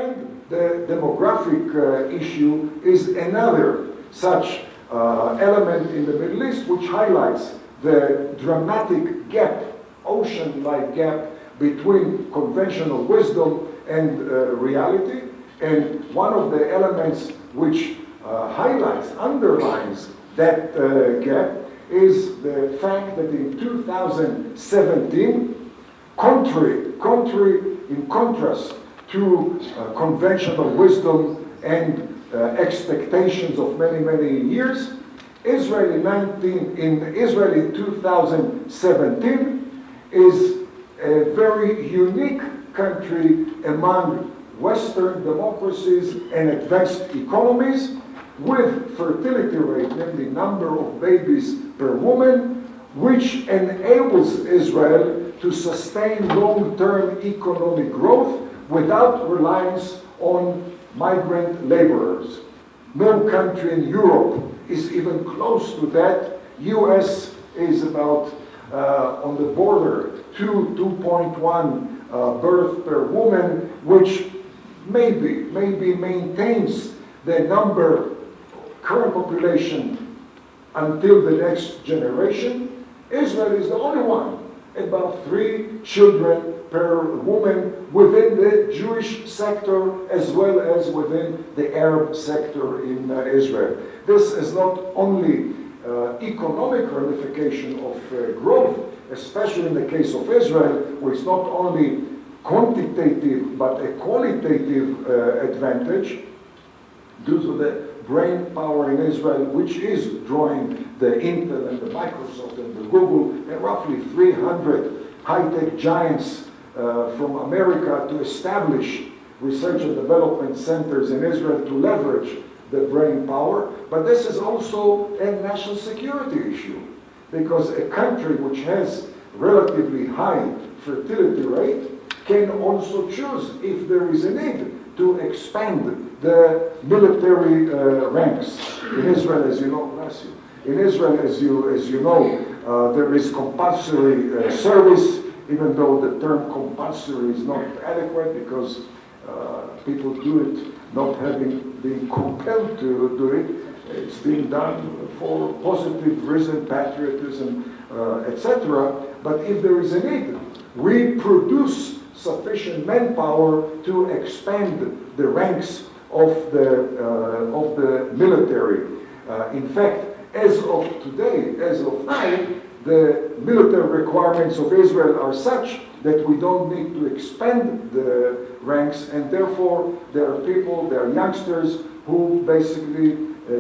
And the demographic issue is another such element in the Middle East, which highlights the dramatic gap, ocean-like gap, between conventional wisdom and reality. And one of the elements which underlines that gap is the fact that in 2017, contrary in contrast to conventional wisdom and expectations of many years, Israel in 2017 is a very unique country among Western democracies and advanced economies, with fertility rate, namely number of babies per woman, which enables Israel to sustain long-term economic growth without reliance on migrant laborers. No country in Europe is even close to that. US is about on the border, 2.1 birth per woman, which maybe maintains the current population until the next generation. Israel is the only one, about 3 children per woman within the Jewish sector as well as within the Arab sector in Israel. This is not only economic ramification of growth, especially in the case of Israel, where it's not only quantitative but a qualitative advantage due to the brain power in Israel, which is drawing the Intel and the Microsoft and the Google and roughly 300 high-tech giants from America to establish research and development centers in Israel to leverage the brain power. But this is also a national security issue, because a country which has relatively high fertility rate can also choose, if there is a need, to expand the military ranks. In Israel, as you know, bless you. In Israel, as you know, there is compulsory service, even though the term compulsory is not adequate, because people do it not being compelled to do it. It's being done for positive reason, patriotism, etc. But if there is a need, we produce sufficient manpower to expand the ranks of the military. In fact, as of today, as of now, the military requirements of Israel are such that we don't need to expand the ranks, and therefore there are youngsters who basically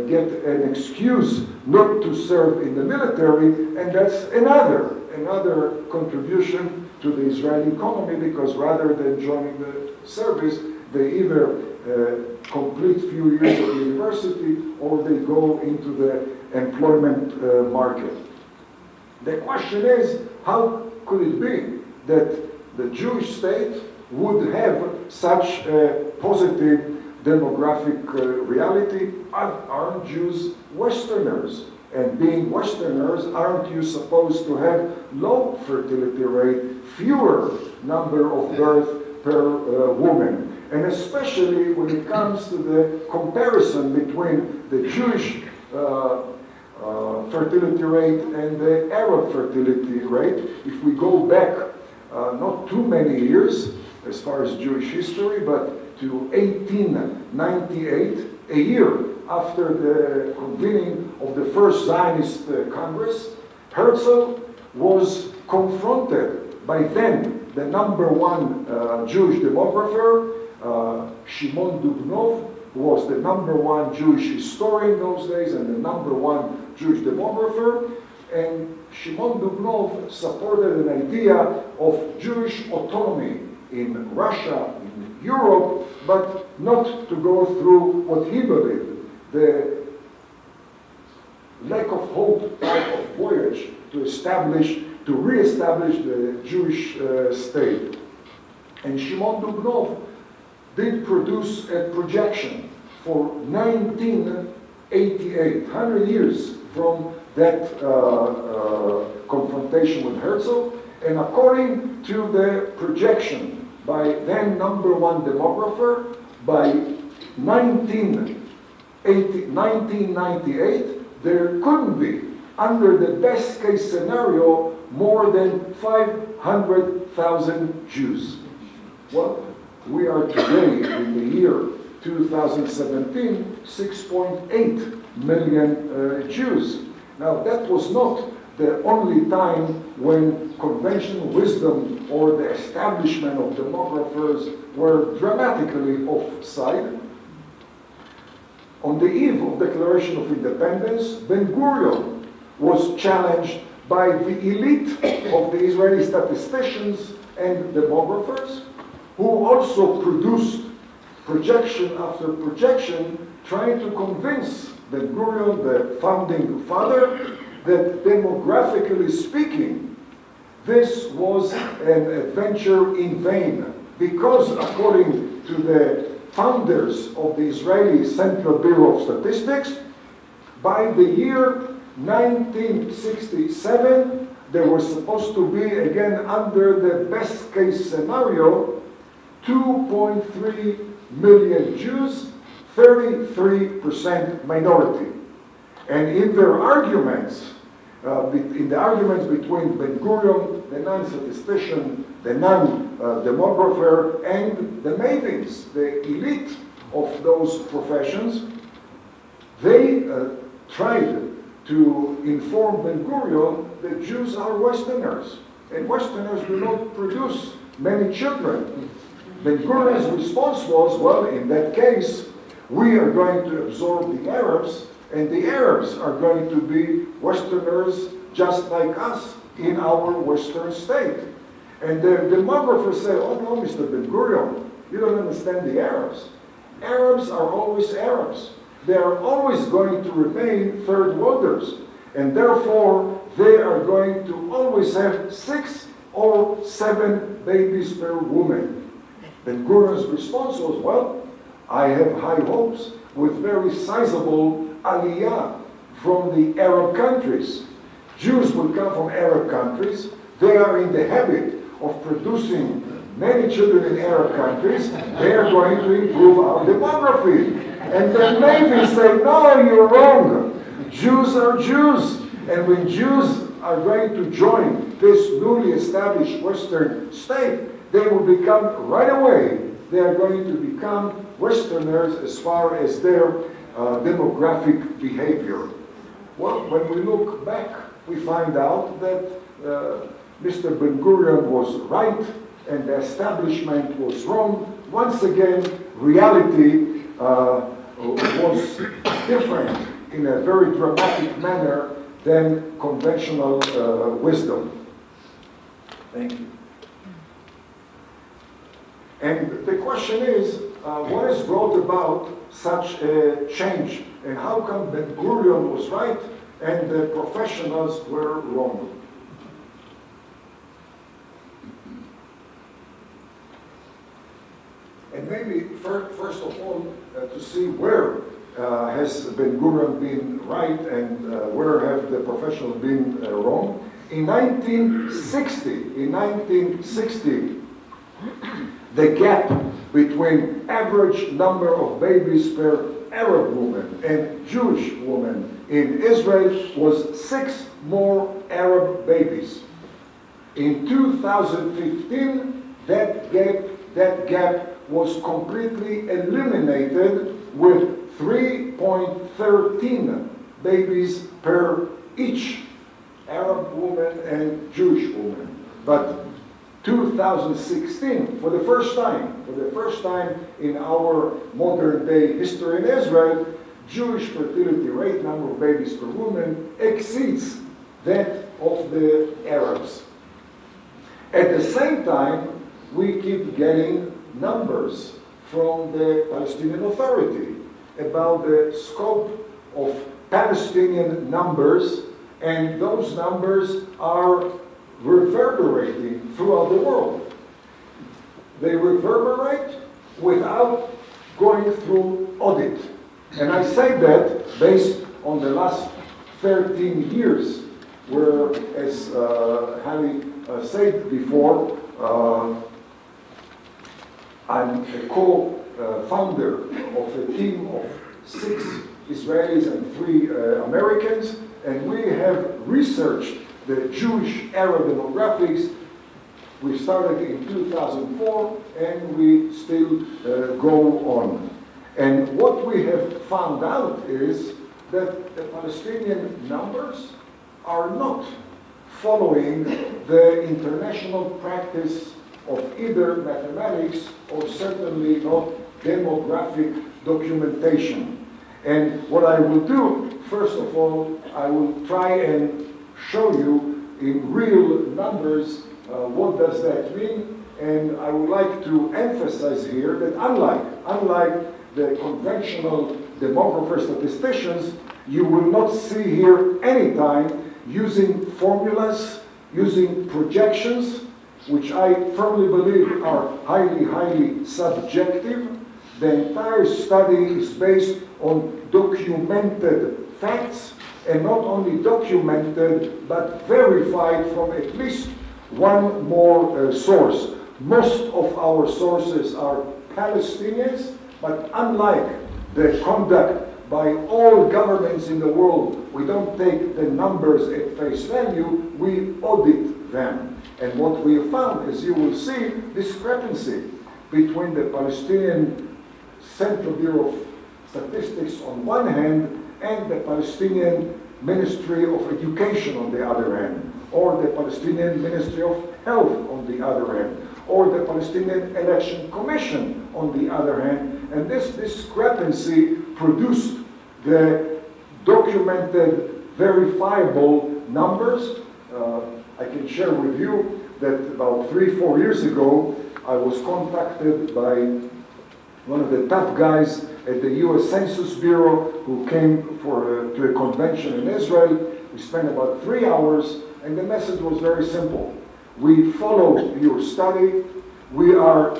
get an excuse not to serve in the military, and that's another contribution to the Israeli economy, because rather than joining the service, they either complete few years of university or they go into the employment market. The question is, how could it be that the Jewish state would have such a positive demographic reality? Aren't Jews Westerners? And being Westerners, aren't you supposed to have low fertility rate, fewer number of births per woman? And especially when it comes to the comparison between the Jewish fertility rate and the Arab fertility rate, if we go back not too many years as far as Jewish history, but to 1898, a year after the convening of the first Zionist Congress, Herzl was confronted by then the number one Jewish demographer, Shimon Dubnov, who was the number one Jewish historian in those days and the number one Jewish demographer. And Shimon Dubnov supported an idea of Jewish autonomy in Russia, in Europe, but not to go through what he believed, the lack of hope type of voyage to re-establish the Jewish state. And Shimon Dubnov did produce a projection for 1988, 100 years from that confrontation with Herzl. And according to the projection by then number one demographer, by 1998, there couldn't be, under the best case scenario, more than 500,000 Jews. Well, we are today, in the year 2017, 6.8 million Jews. Now, that was not the only time when conventional wisdom or the establishment of demographers were dramatically offside. On the eve of Declaration of Independence, Ben-Gurion was challenged by the elite of the Israeli statisticians and demographers, who also produced projection after projection, trying to convince Ben-Gurion, the founding father, that demographically speaking, this was an adventure in vain, because according to the founders of the Israeli Central Bureau of Statistics, by the year 1967, there was supposed to be, again, under the best case scenario, 2.3 million Jews, 33% minority. And in their arguments, in the arguments between Ben-Gurion, the non-statistician, the non-demographer, and the mavens, the elite of those professions, they tried to inform Ben-Gurion that Jews are Westerners, and Westerners do not produce many children. Ben-Gurion's response was, well, in that case, we are going to absorb the Arabs, and the Arabs are going to be Westerners just like us in our Western state. And the demographers say, oh no, Mr. Ben-Gurion, you don't understand the Arabs. Arabs are always Arabs. They are always going to remain third worlders. And therefore, they are going to always have 6 or 7 babies per woman. Ben-Gurion's response was, well, I have high hopes with very sizable aliyah from the Arab countries. Jews will come from Arab countries. They are in the habit of producing many children in Arab countries. They are going to improve our demography. And the Navy say, no, you're wrong. Jews are Jews. And when Jews are going to join this newly established Western state, they will become, right away, they are going to become Westerners as far as their demographic behavior. Well, when we look back, we find out that Mr. Ben-Gurion was right and the establishment was wrong. Once again, reality was different in a very dramatic manner than conventional wisdom. Thank you. And the question is, what has brought about such a change? And how come Ben-Gurion was right and the professionals were wrong? And maybe first of all, to see where has Ben-Gurion been right and where have the professionals been wrong. In 1960, the gap between average number of babies per Arab woman and Jewish woman in Israel was 6 more Arab babies. In 2015, that gap was completely eliminated with 3.13 babies per each Arab woman and Jewish woman. But 2016, for the first time in our modern day history in Israel, Jewish fertility rate, number of babies per woman, exceeds that of the Arabs. At the same time, we keep getting numbers from the Palestinian Authority about the scope of Palestinian numbers, and those numbers are reverberating throughout the world. They reverberate without going through audit. And I say that based on the last 13 years, where, as Harry said before, I'm a founder of a team of 6 Israelis and 3 Americans, and we have researched the Jewish era demographics. We started in 2004 and we still go on. And what we have found out is that the Palestinian numbers are not following the international practice of either mathematics or certainly not demographic documentation. And what I will do, first of all, I will try and show you in real numbers what does that mean. And I would like to emphasize here that unlike the conventional demographer statisticians, you will not see here any time using formulas, using projections, which I firmly believe are highly subjective. The entire study is based on documented facts, and not only documented, but verified from at least one more source. Most of our sources are Palestinians, but unlike the conduct by all governments in the world, we don't take the numbers at face value, we audit them. And what we have found, as you will see, discrepancy between the Palestinian Central Bureau of Statistics on one hand and the Palestinian Ministry of Education on the other hand, or the Palestinian Ministry of Health on the other hand, or the Palestinian Election Commission on the other hand. And this discrepancy produced the documented, verifiable numbers. I can share with you that about 3-4 years ago, I was contacted by one of the top guys at the US Census Bureau who came to a convention in Israel. We spent about 3 hours, and the message was very simple. We follow your study. We are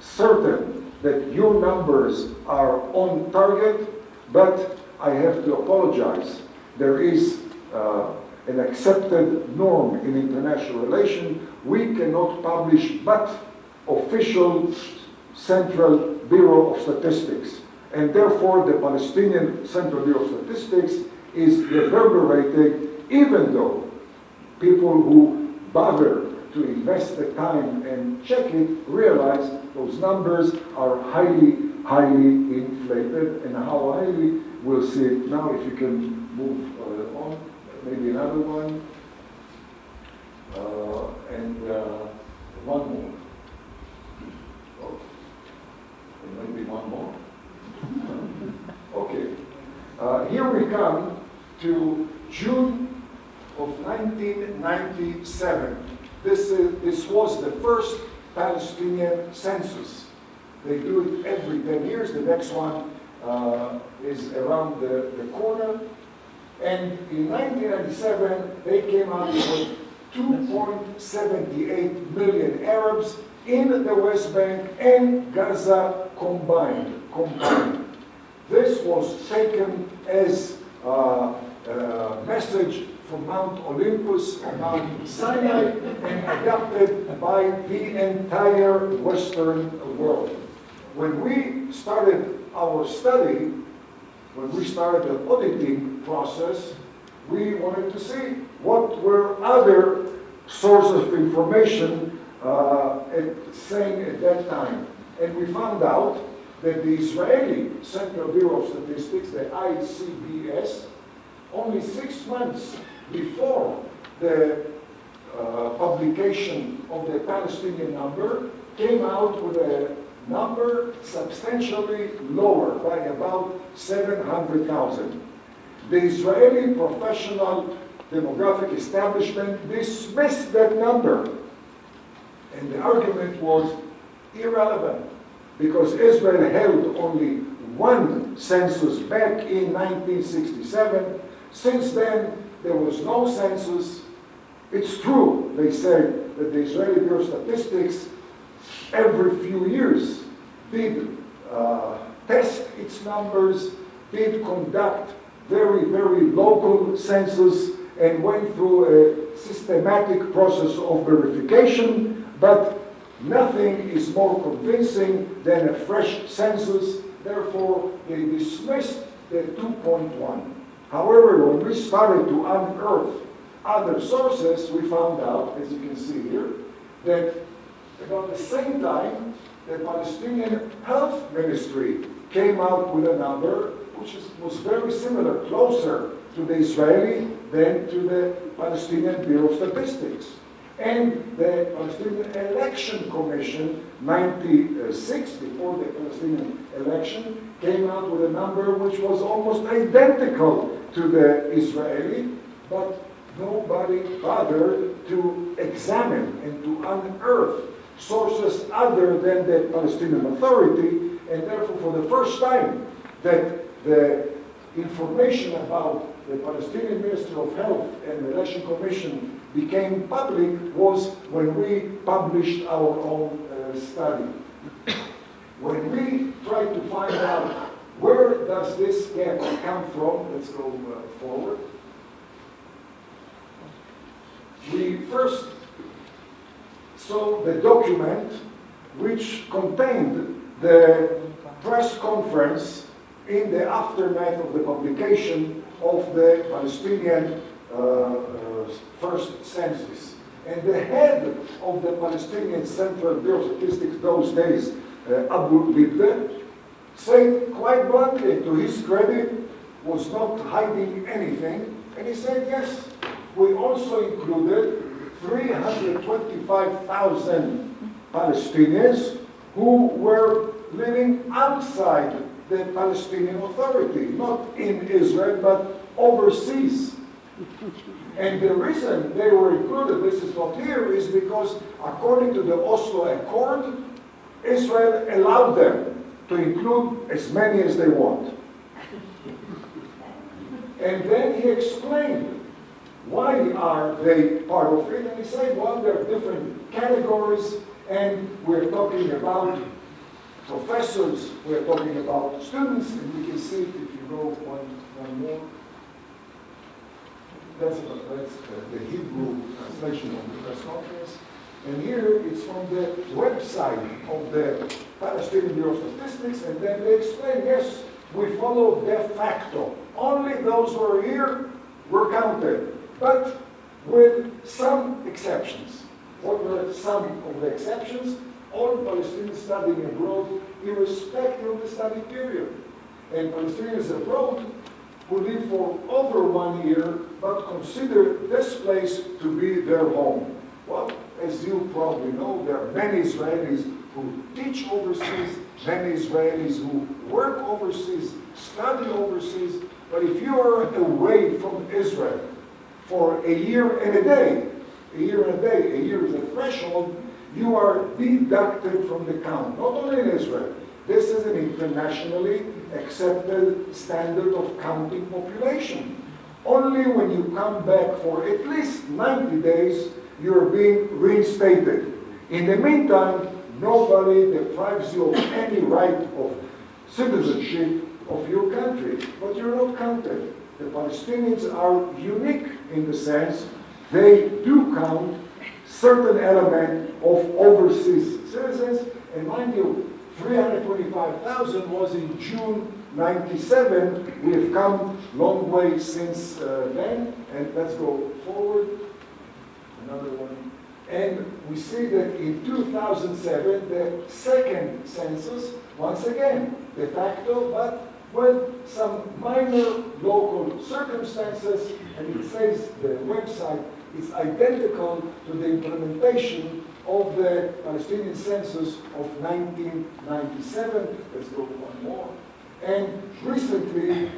certain that your numbers are on target, but I have to apologize. There is an accepted norm in international relations. We cannot publish but official Central Bureau of Statistics. And therefore, the Palestinian Central Bureau of Statistics is reverberating, even though people who bother to invest the time and check it realize those numbers are highly inflated. And how highly, we'll see it now. If you can move on, maybe another one, and one more. Oh, and maybe one more. Okay. Here we come to June of 1997. This was the first Palestinian census. They do it every 10 years. The next one is around the corner. And in 1997, they came out with 2.78 million Arabs in the West Bank and Gaza combined. This was taken as a message from Mount Olympus and Mount Sinai and adopted by the entire Western world. When we started our study, when we started the auditing process, we wanted to see what were other sources of information saying at that time. And we found out that the Israeli Central Bureau of Statistics, the ICBS, only 6 months before the publication of the Palestinian number, came out with a number substantially lower by about 700,000. The Israeli professional demographic establishment dismissed that number. And the argument was irrelevant because Israel held only one census back in 1967. Since then, there was no census. It's true, they said, that the Israeli Bureau of Statistics every few years did test its numbers, did conduct very local census, and went through a systematic process of verification, but Nothing is more convincing than a fresh census. Therefore, they dismissed the 2.1. However, when we started to unearth other sources, we found out, as you can see here, that about the same time, the Palestinian Health Ministry came out with a number which was very similar, closer to the Israeli than to the Palestinian Bureau of Statistics. And the Palestinian Election Commission, 96, before the Palestinian election, came out with a number which was almost identical to the Israeli, but nobody bothered to examine and to unearth sources other than the Palestinian Authority, and therefore for the first time that the information about the Palestinian Ministry of Health and the Election Commission became public was when we published our own study. When we tried to find out where does this gap come from, let's go forward. We first saw the document which contained the press conference in the aftermath of the publication of the Palestinian first census. And the head of the Palestinian Central Bureau of Statistics those days, Abu Libde, said quite bluntly, to his credit, was not hiding anything, and he said, yes, we also included 325,000 Palestinians who were living outside the Palestinian Authority, not in Israel, but overseas. And the reason they were included, this is not here, is because according to the Oslo Accord, Israel allowed them to include as many as they want. And then he explained why are they part of it, and he said, well, there are different categories, and we're talking about professors, we're talking about students, and we can see it if you go one more. That's the Hebrew translation of the press conference. And here it's from the website of the Palestinian Bureau of Statistics, and then they explain, yes, we follow de facto. Only those who are here were counted, but with some exceptions. What were some of the exceptions? All Palestinians studying abroad, irrespective of the study period. And Palestinians abroad who live for over 1 year, but consider this place to be their home. Well, as you probably know, there are many Israelis who teach overseas, many Israelis who work overseas, study overseas, but if you are away from Israel for a year and a day, a year is a threshold, you are deducted from the count, not only in Israel. This is an internationally accepted standard of counting population. Only when you come back for at least 90 days, you're being reinstated. In the meantime, nobody deprives you of any right of citizenship of your country, but you're not counted. The Palestinians are unique in the sense they do count certain element of overseas citizens, and mind you, 325,000 was in June 97. We have come long way since then, and let's go forward. Another one. And we see that in 2007, the second census, once again, de facto, but with some minor local circumstances, and it says the website is identical to the implementation of the Palestinian census of 1997. Let's go one more. And recently,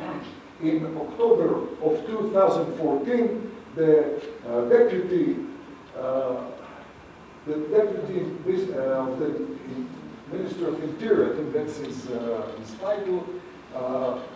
in October of 2014, the deputy of the Minister of Interior, I think that's his title,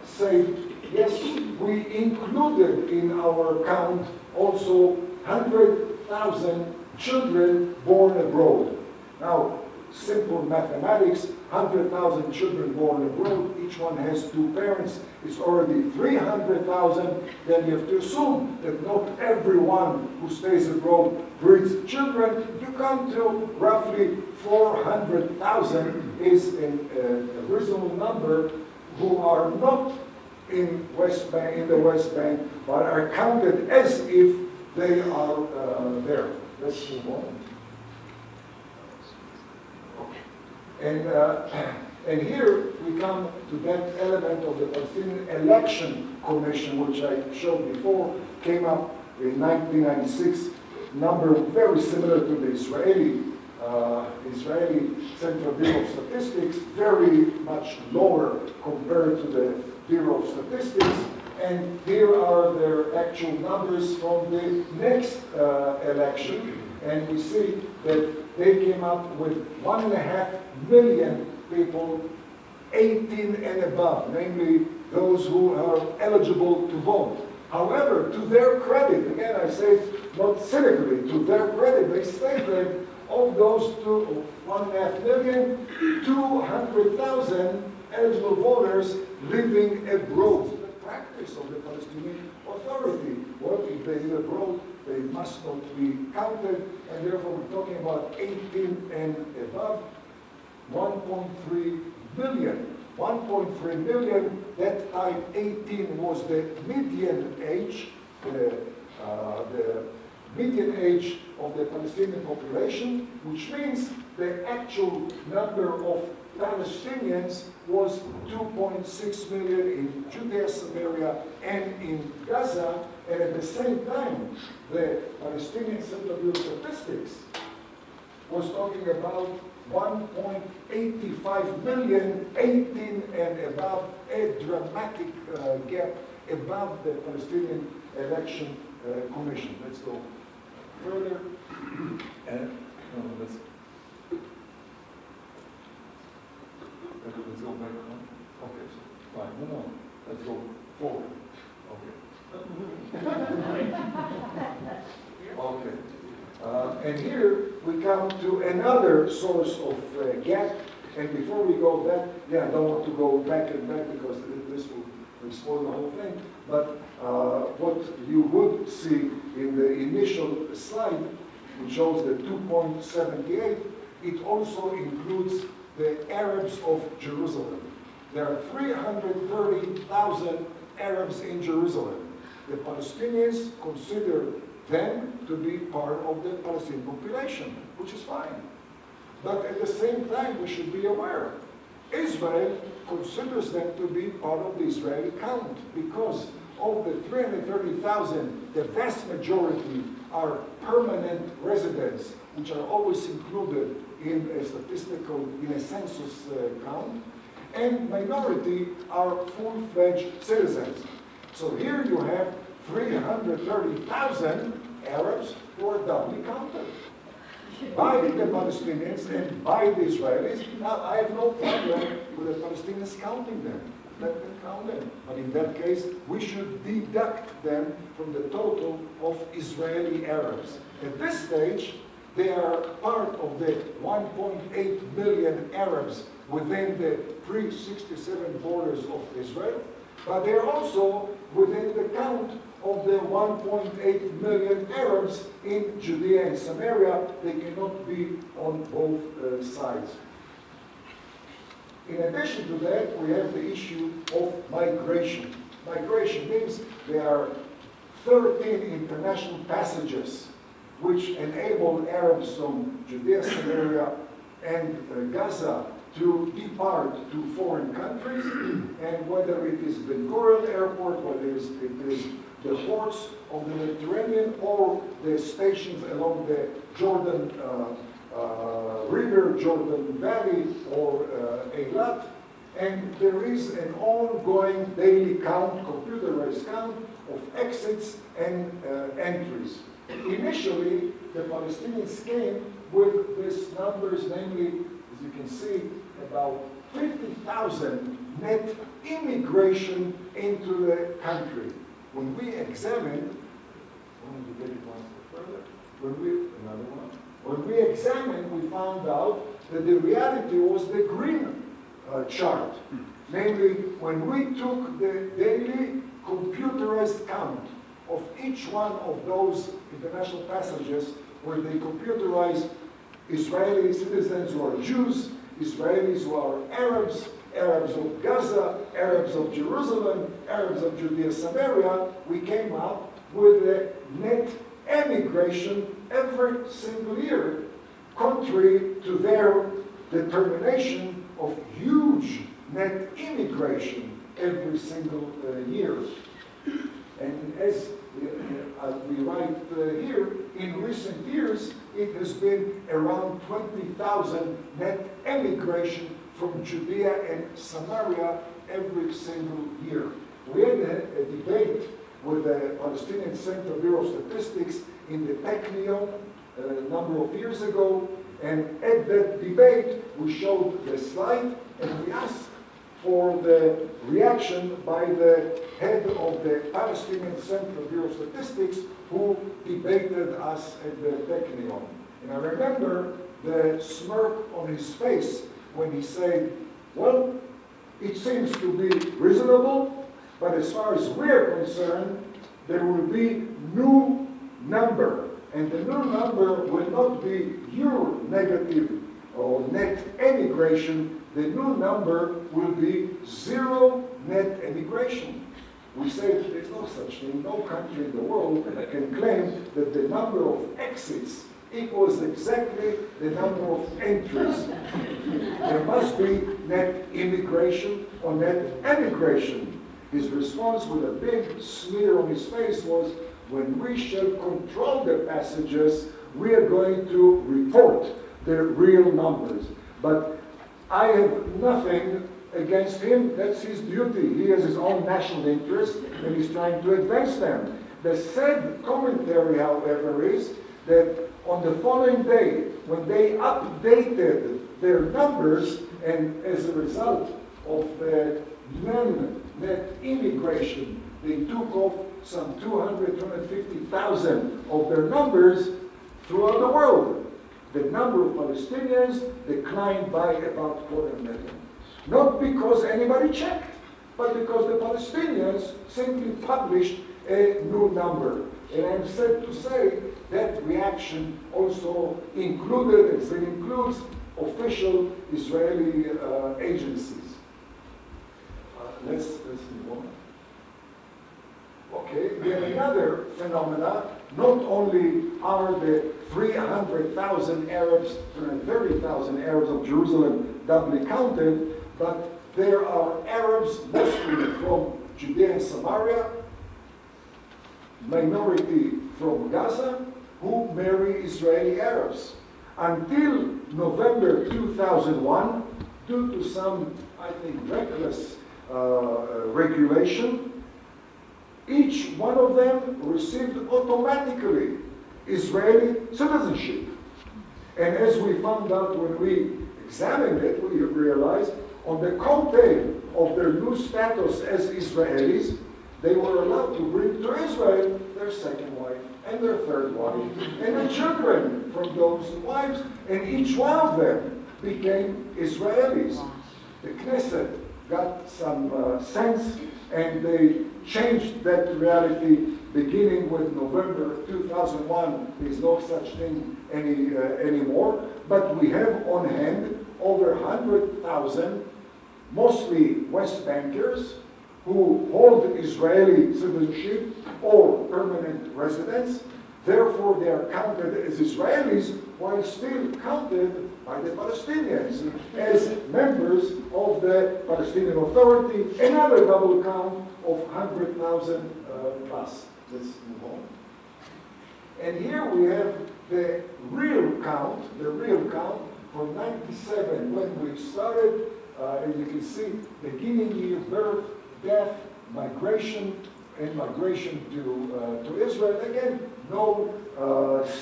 said, yes, we included in our count also 100,000 children born abroad. Now, simple mathematics, 100,000 children born abroad, each one has 2 parents, it's already 300,000. Then you have to assume that not everyone who stays abroad breeds children. You come to roughly 400,000 is a reasonable number who are not in the West Bank, but are counted as if they are there. Let's move on. And here we come to that element of the Palestinian Election Commission, which I showed before, came up in 1996, number very similar to the Israeli Central Bureau of Statistics, very much lower compared to the Bureau of Statistics. And here are their actual numbers from the next election. And we see that they came up with 1.5 million people 18 and above, namely those who are eligible to vote. However, to their credit, again I say not cynically, to their credit, they state that of those 1.5 million, 200,000 eligible voters living abroad. The practice of the Palestinian Authority. Well, if they live abroad, they must not be counted, and therefore we're talking about 18 and above. 1.3 million. 1.3 million, that time 18 was the median age, the median age of the Palestinian population, which means the actual number of Palestinians was 2.6 million in Judea, Samaria, and in Gaza, and at the same time, the Palestinian Central Bureau of Statistics was talking about 1.85 million, 18 and above, a dramatic gap above the Palestinian Election Commission. Let's go further. Let's go back. Okay, so, fine. No, let's go forward. Okay. Okay. And here we come to another source of gap. And before we go back, I don't want to go back and back because this will spoil the whole thing. But what you would see in the initial slide, which shows the 2.78, it also includes the Arabs of Jerusalem. There are 330,000 Arabs in Jerusalem. The Palestinians consider them to be part of the Palestinian population, which is fine. But at the same time, we should be aware, Israel considers them to be part of the Israeli count because of the 330,000, the vast majority are permanent residents, which are always included in a statistical, in a census count, and minority are full-fledged citizens. So here you have 330,000 Arabs who are doubly counted by the Palestinians and by the Israelis. Now, I have no problem with the Palestinians counting them. Let them count them. But in that case, we should deduct them from the total of Israeli Arabs. At this stage, they are part of the 1.8 million Arabs within the pre-67 borders of Israel, but they're also within the count of the 1.8 million Arabs in Judea and Samaria. They cannot be on both sides. In addition to that, we have the issue of migration. Migration means there are 13 international passages which enable Arabs from Judea, Samaria, and Gaza to depart to foreign countries, and whether it is Ben Gurion Airport, whether it is the ports of the Mediterranean, or the stations along the Jordan River, Jordan Valley, or Eilat, and there is an ongoing daily count, computerized count, of exits and entries. Initially, the Palestinians came with these numbers, namely, as you can see, about 50,000 net immigration into the country. When we examined, when we examined, we found out that the reality was the green chart. Namely, when we took the daily computerized count of each one of those international passages where they computerized Israeli citizens who are Jews, Israelis who are Arabs, Arabs of Gaza, Arabs of Jerusalem, Arabs of Judea, Samaria, we came up with a net emigration every single year, contrary to their determination of huge net immigration every single year. And as we write here, in recent years, it has been around 20,000 net emigration from Judea and Samaria every single year. We had a debate with the Palestinian Central Bureau of Statistics in the Technion a number of years ago, and at that debate we showed the slide and we asked for the reaction by the head of the Palestinian Central Bureau of Statistics who debated us at the Technion. And I remember the smirk on his face when he said, well, it seems to be reasonable, but as far as we're concerned, there will be new number. And the new number will not be your negative or net emigration. The new number will be zero net emigration. We say that there's no such thing. No country in the world can claim that the number of exits equals exactly the number of entries. There must be net immigration or net emigration. His response with a big sneer on his face was, when we shall control the passages, we are going to report the real numbers. But I have nothing against him. That's his duty. He has his own national interest, and he's trying to advance them. The sad commentary, however, is that on the following day, when they updated their numbers, and as a result of the net immigration, they took off some 250,000 of their numbers throughout the world. The number of Palestinians declined by about 250,000. Not because anybody checked, but because the Palestinians simply published a new number. And I'm sad to say that reaction also included, and still includes, official Israeli agencies. Let's move on. Okay, we have another phenomena. Not only are the 300,000 Arabs, 330,000 Arabs of Jerusalem doubly counted, but there are Arabs mostly from Judea and Samaria, minority from Gaza, who marry Israeli Arabs. Until November 2001, due to some, I think, reckless regulation, each one of them received automatically Israeli citizenship. And as we found out when we examined it, we realized on the coattail of their new status as Israelis, they were allowed to bring to Israel their second wife and their third wife and the children from those wives, and each one of them became Israelis. The Knesset got some sense, and they changed that reality beginning with November 2001. There's no such thing anymore, but we have on hand over 100,000, mostly West Bankers, who hold Israeli citizenship or permanent residence. Therefore, they are counted as Israelis while still counted by the Palestinians as members of the Palestinian Authority, another double count of 100,000 plus. Let's move on. And here we have the real count from 97 when we started. As you can see, beginning year, birth, death, migration, and migration to Israel. Again, no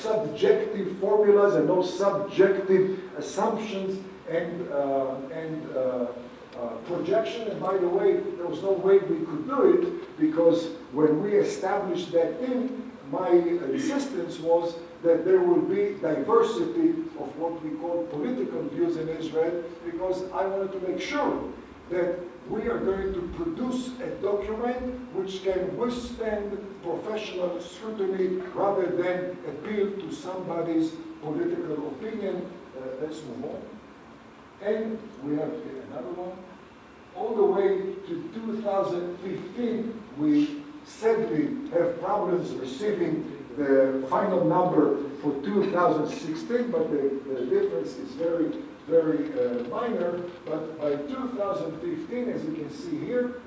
subjective formulas and no subjective assumptions and projection. And by the way, there was no way we could do it, because when we established that thing, my insistence was that there will be diversity of what we call political views in Israel, because I wanted to make sure that we are going to produce a document which can withstand professional scrutiny rather than appeal to somebody's political opinion. Let's move on. And we have another one. All the way to 2015, we sadly have problems receiving the final number for 2016, but the difference is very, very minor. But by 2015, as you can see here,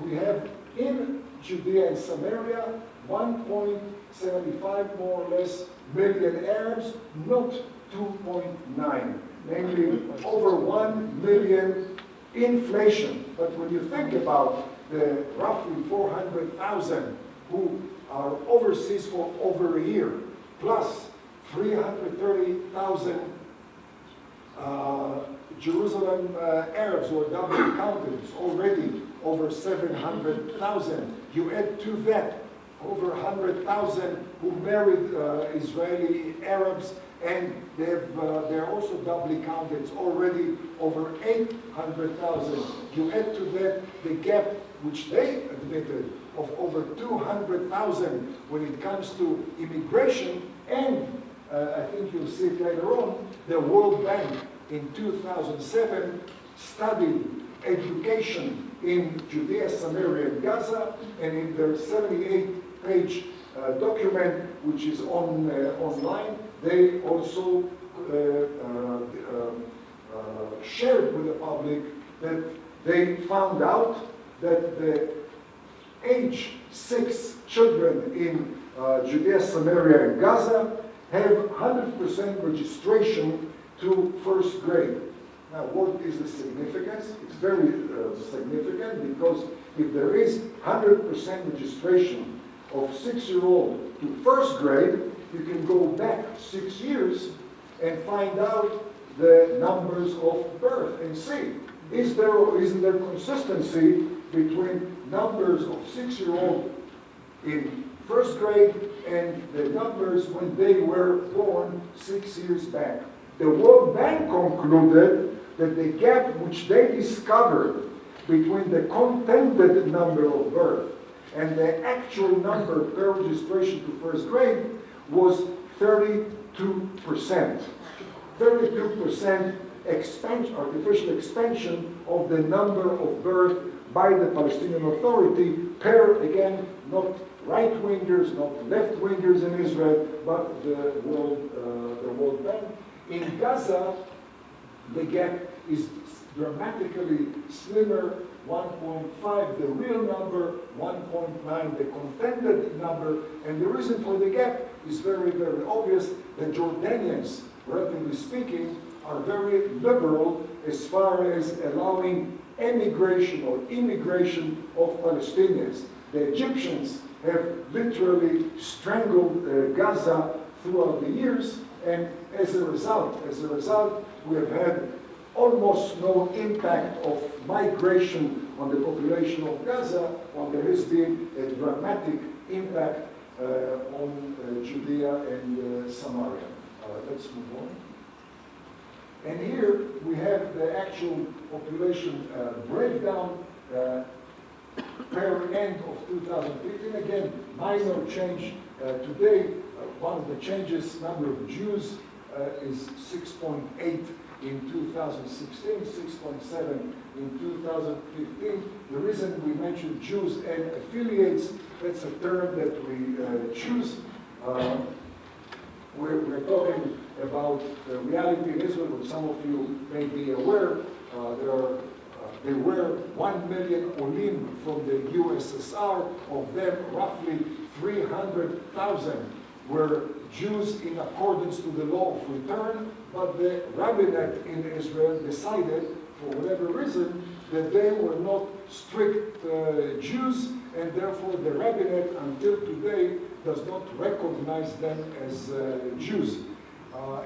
we have in Judea and Samaria 1.75 more or less million Arabs, not 2.9, namely over 1 million inflation. But when you think about the roughly 400,000 who are overseas for over a year, plus 330,000 Jerusalem Arabs who are doubly counted, it's already over 700,000. You add to that over 100,000 who married Israeli Arabs, and they're also doubly counted. It's already over 800,000. You add to that the gap which they admitted of over 200,000 when it comes to immigration, and I think you'll see it later on, the World Bank in 2007 studied education in Judea, Samaria, and Gaza, and in their 78-page document, which is online, they also shared with the public that they found out that the age 6 children in Judea, Samaria, and Gaza have 100% registration to first grade. Now, what is the significance? It's very significant, because if there is 100% registration of 6-year-old to first grade, you can go back 6 years and find out the numbers of birth and see, is there or isn't there consistency between numbers of 6-year-old in first grade and the numbers when they were born 6 years back. The World Bank concluded that the gap which they discovered between the contended number of birth and the actual number per registration to first grade was 32%. 32% expansion, artificial expansion of the number of birth by the Palestinian Authority per, again, not right-wingers, not left-wingers in Israel, but the World Bank. In Gaza, the gap is dramatically slimmer, 1.5, the real number, 1.9, the contended number, and the reason for the gap is very, very obvious. The Jordanians, relatively speaking, are very liberal as far as allowing emigration or immigration of Palestinians. The Egyptians have literally strangled Gaza throughout the years, and as a result, we have had almost no impact of migration on the population of Gaza, while there has been a dramatic impact on Judea and Samaria. Let's move on. And here we have the actual population breakdown per end of 2015. Again, minor change today. One of the changes, number of Jews is 6.8 in 2016, 6.7 in 2015. The reason we mention Jews and affiliates, that's a term that we choose. We're talking about the reality in Israel, which some of you may be aware. There were 1 million Olim from the USSR. Of them, roughly 300,000 were Jews in accordance to the law of return, but the rabbinate in Israel decided, for whatever reason, that they were not strict Jews, and therefore the rabbinate until today does not recognize them as Jews.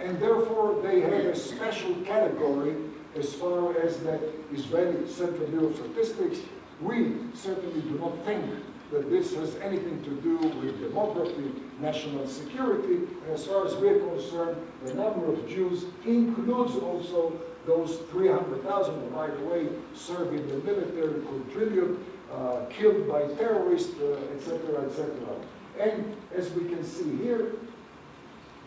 And therefore they have a special category as far as the Israeli Central Bureau of Statistics. We certainly do not think that this has anything to do with demography, national security. And as far as we're concerned, the number of Jews includes also those 300,000 who, by the way, serve in the military, contribute, killed by terrorists, etc., etc. And as we can see here,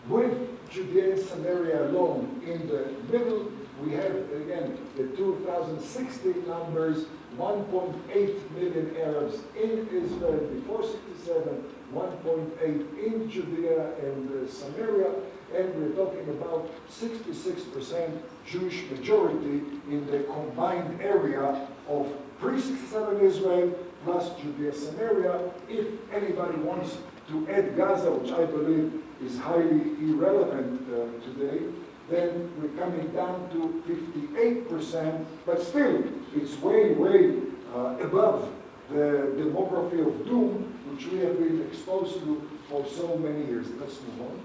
with Judea and Samaria alone in the middle, we have, again, the 2016 numbers, 1.8 million Arabs in Israel before 67, 1.8 in Judea and Samaria, and we're talking about 66% Jewish majority in the combined area of pre-67 Israel plus Judea Samaria. If anybody wants to add Gaza, which I believe is highly irrelevant today, then we're coming down to 58%, but still, it's way, way above the demography of doom, which we have been exposed to for so many years. Let's move on.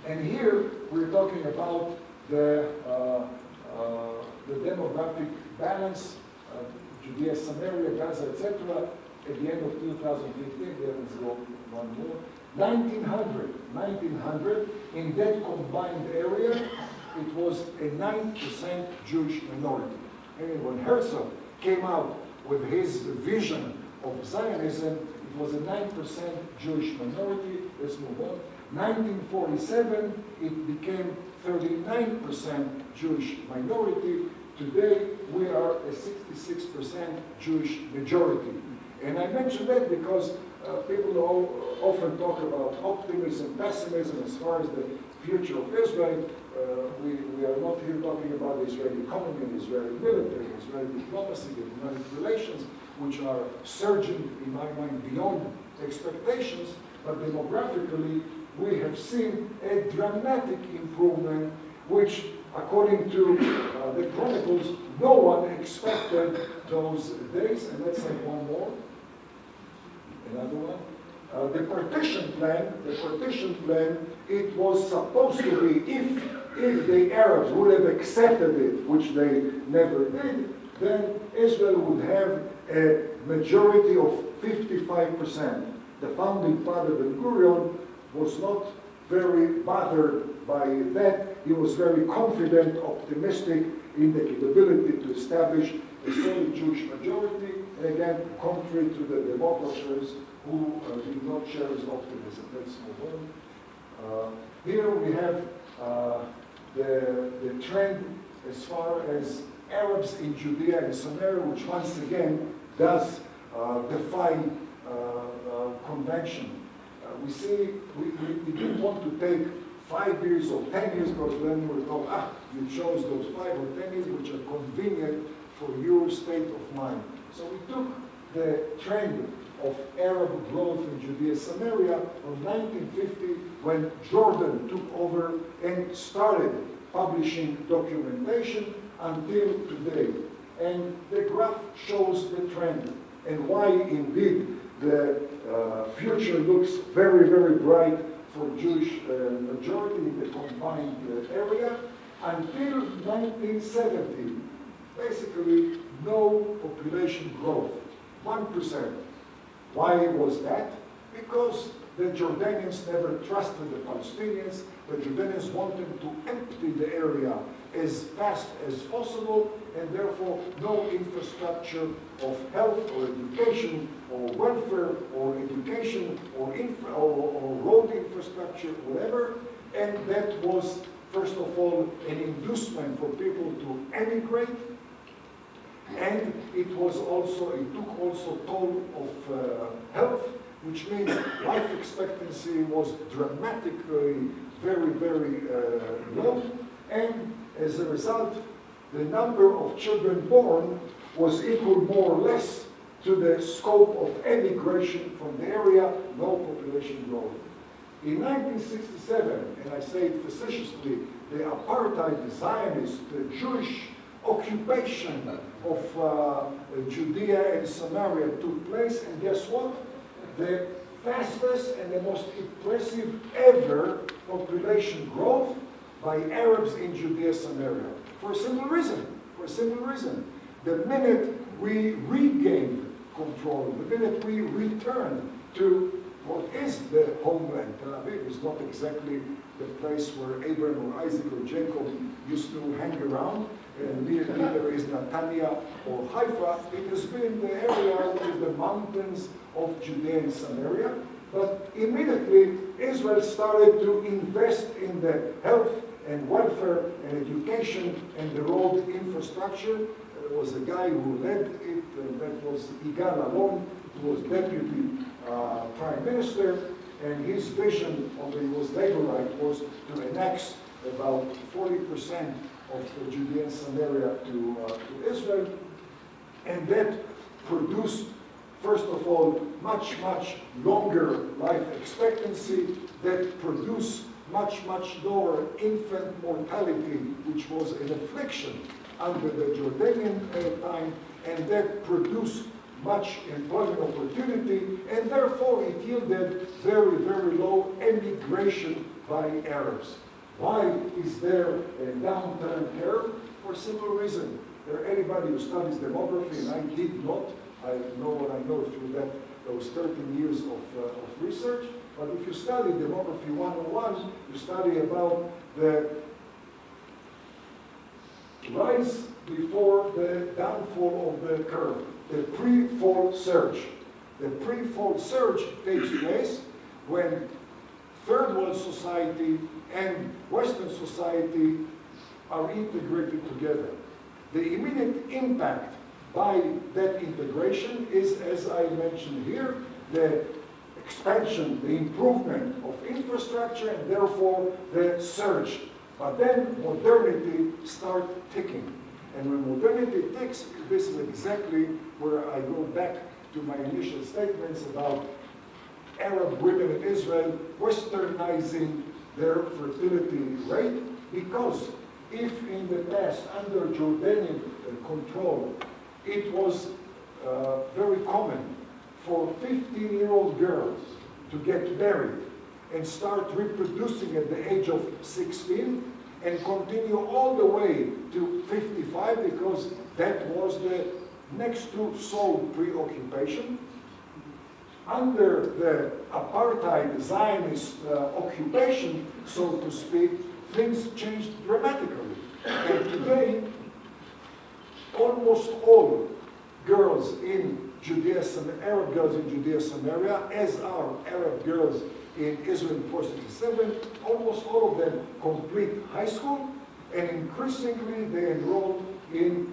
And here, we're talking about the demographic balance, Judea, Samaria, Gaza, etc., at the end of 2015. Let's go one more. 1900, in that combined area, it was a 9% Jewish minority. And when Herzl came out with his vision of Zionism, it was a 9% Jewish minority. Let's move on. 1947, it became 39% Jewish minority. Today, we are a 66% Jewish majority. And I mention that because people often talk about optimism, pessimism as far as the future of Israel. We are not here talking about the Israeli economy, the Israeli military, Israeli diplomacy, diplomatic relations, which are surging, in my mind, beyond expectations. But demographically, we have seen a dramatic improvement, which, according to the Chronicles, no one expected those days. And let's have one more. Another one. The partition plan, it was supposed to be, if the Arabs would have accepted it, which they never did, then Israel would have a majority of 55%. The founding father, Ben-Gurion, was not very bothered by that. He was very confident, optimistic in the capability to establish a solid Jewish majority, and again, contrary to the demographers who did not share his optimism. Let's move on. Here we have the trend as far as Arabs in Judea and Samaria, which once again does defy convention. We see, we didn't want to take 5 years or 10 years, because then we were told, you chose those 5 or 10 years which are convenient for your state of mind. So we took the trend of Arab growth in Judea Samaria from 1950, when Jordan took over and started publishing documentation, until today. And the graph shows the trend and why indeed the future looks very, very bright for Jewish majority in the combined area until 1970. Basically, no population growth, 1%. Why was that? Because the Jordanians never trusted the Palestinians. The Jordanians wanted to empty the area as fast as possible, and therefore no infrastructure of health or education or welfare or education or road infrastructure, whatever. And that was, first of all, an inducement for people to emigrate. And it took also toll of health, which means life expectancy was dramatically very, very low. And as a result, the number of children born was equal more or less to the scope of emigration from the area, no population growth. In 1967, and I say it facetiously, the apartheid, the Zionist, the Jewish occupation of Judea and Samaria took place, and guess what? The fastest and the most impressive ever population growth by Arabs in Judea Samaria. For a simple reason. The minute we regained control. The minute we return to what is the homeland, Tel Aviv is not exactly the place where Abraham or Isaac or Jacob used to hang around. Neither is Netanya or Haifa. It has been the area with the mountains of Judea and Samaria. But immediately Israel started to invest in the health and welfare and education and the road infrastructure. There was a guy who led it, and that was Yigal Allon, who was deputy prime minister, and his vision, although he was Laborite, was to annex about 40% of the Judea and Samaria to Israel, and that produced, first of all, much longer life expectancy, that produced much lower infant mortality, which was an affliction under the Jordanian time, and that produced much employment opportunity, and therefore it yielded very low emigration by Arabs. Why is there a downturn curve? For a simple reason. Anybody who studies demography, and I did not, I know what I know through those 13 years of research, but if you study demography 101, you study about the rise before the downfall of the curve, the pre-fall surge. The pre-fall surge takes place when third world society and Western society are integrated together. The immediate impact by that integration is, as I mentioned here, the expansion, the improvement of infrastructure, and therefore the surge. But then modernity starts ticking. And when modernity ticks, this is exactly where I go back to my initial statements about Arab women in Israel westernizing their fertility rate, because if in the past, under Jordanian control, it was very common for 15-year-old girls to get married and start reproducing at the age of 16 and continue all the way to 55, because that was the next to sole preoccupation. Under the apartheid Zionist occupation, so to speak, things changed dramatically. And today, almost all girls in Judea, Arab girls in Judea, Samaria, as are Arab girls in Israel before 67, almost all of them complete high school, and increasingly they enroll in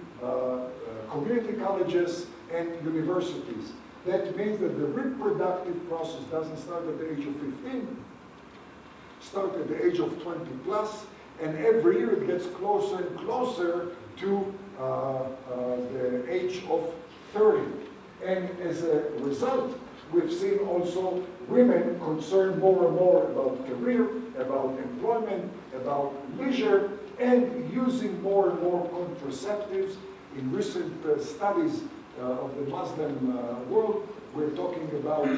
community colleges and universities. That means that the reproductive process doesn't start at the age of 15, start at the age of 20 plus, and every year it gets closer and closer to the age of 30. And as a result, we've seen also women concerned more and more about career, about employment, about leisure, and using more and more contraceptives. In recent studies of the Muslim world, we're talking about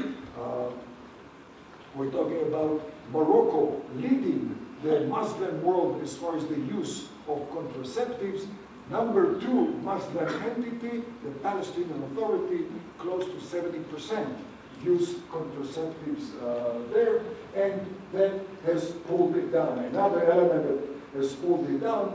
Morocco leading the Muslim world as far as the use of contraceptives. Number 2 Muslim entity, the Palestinian Authority, close to 70% use contraceptives there, and that has pulled it down. Another element that has pulled it down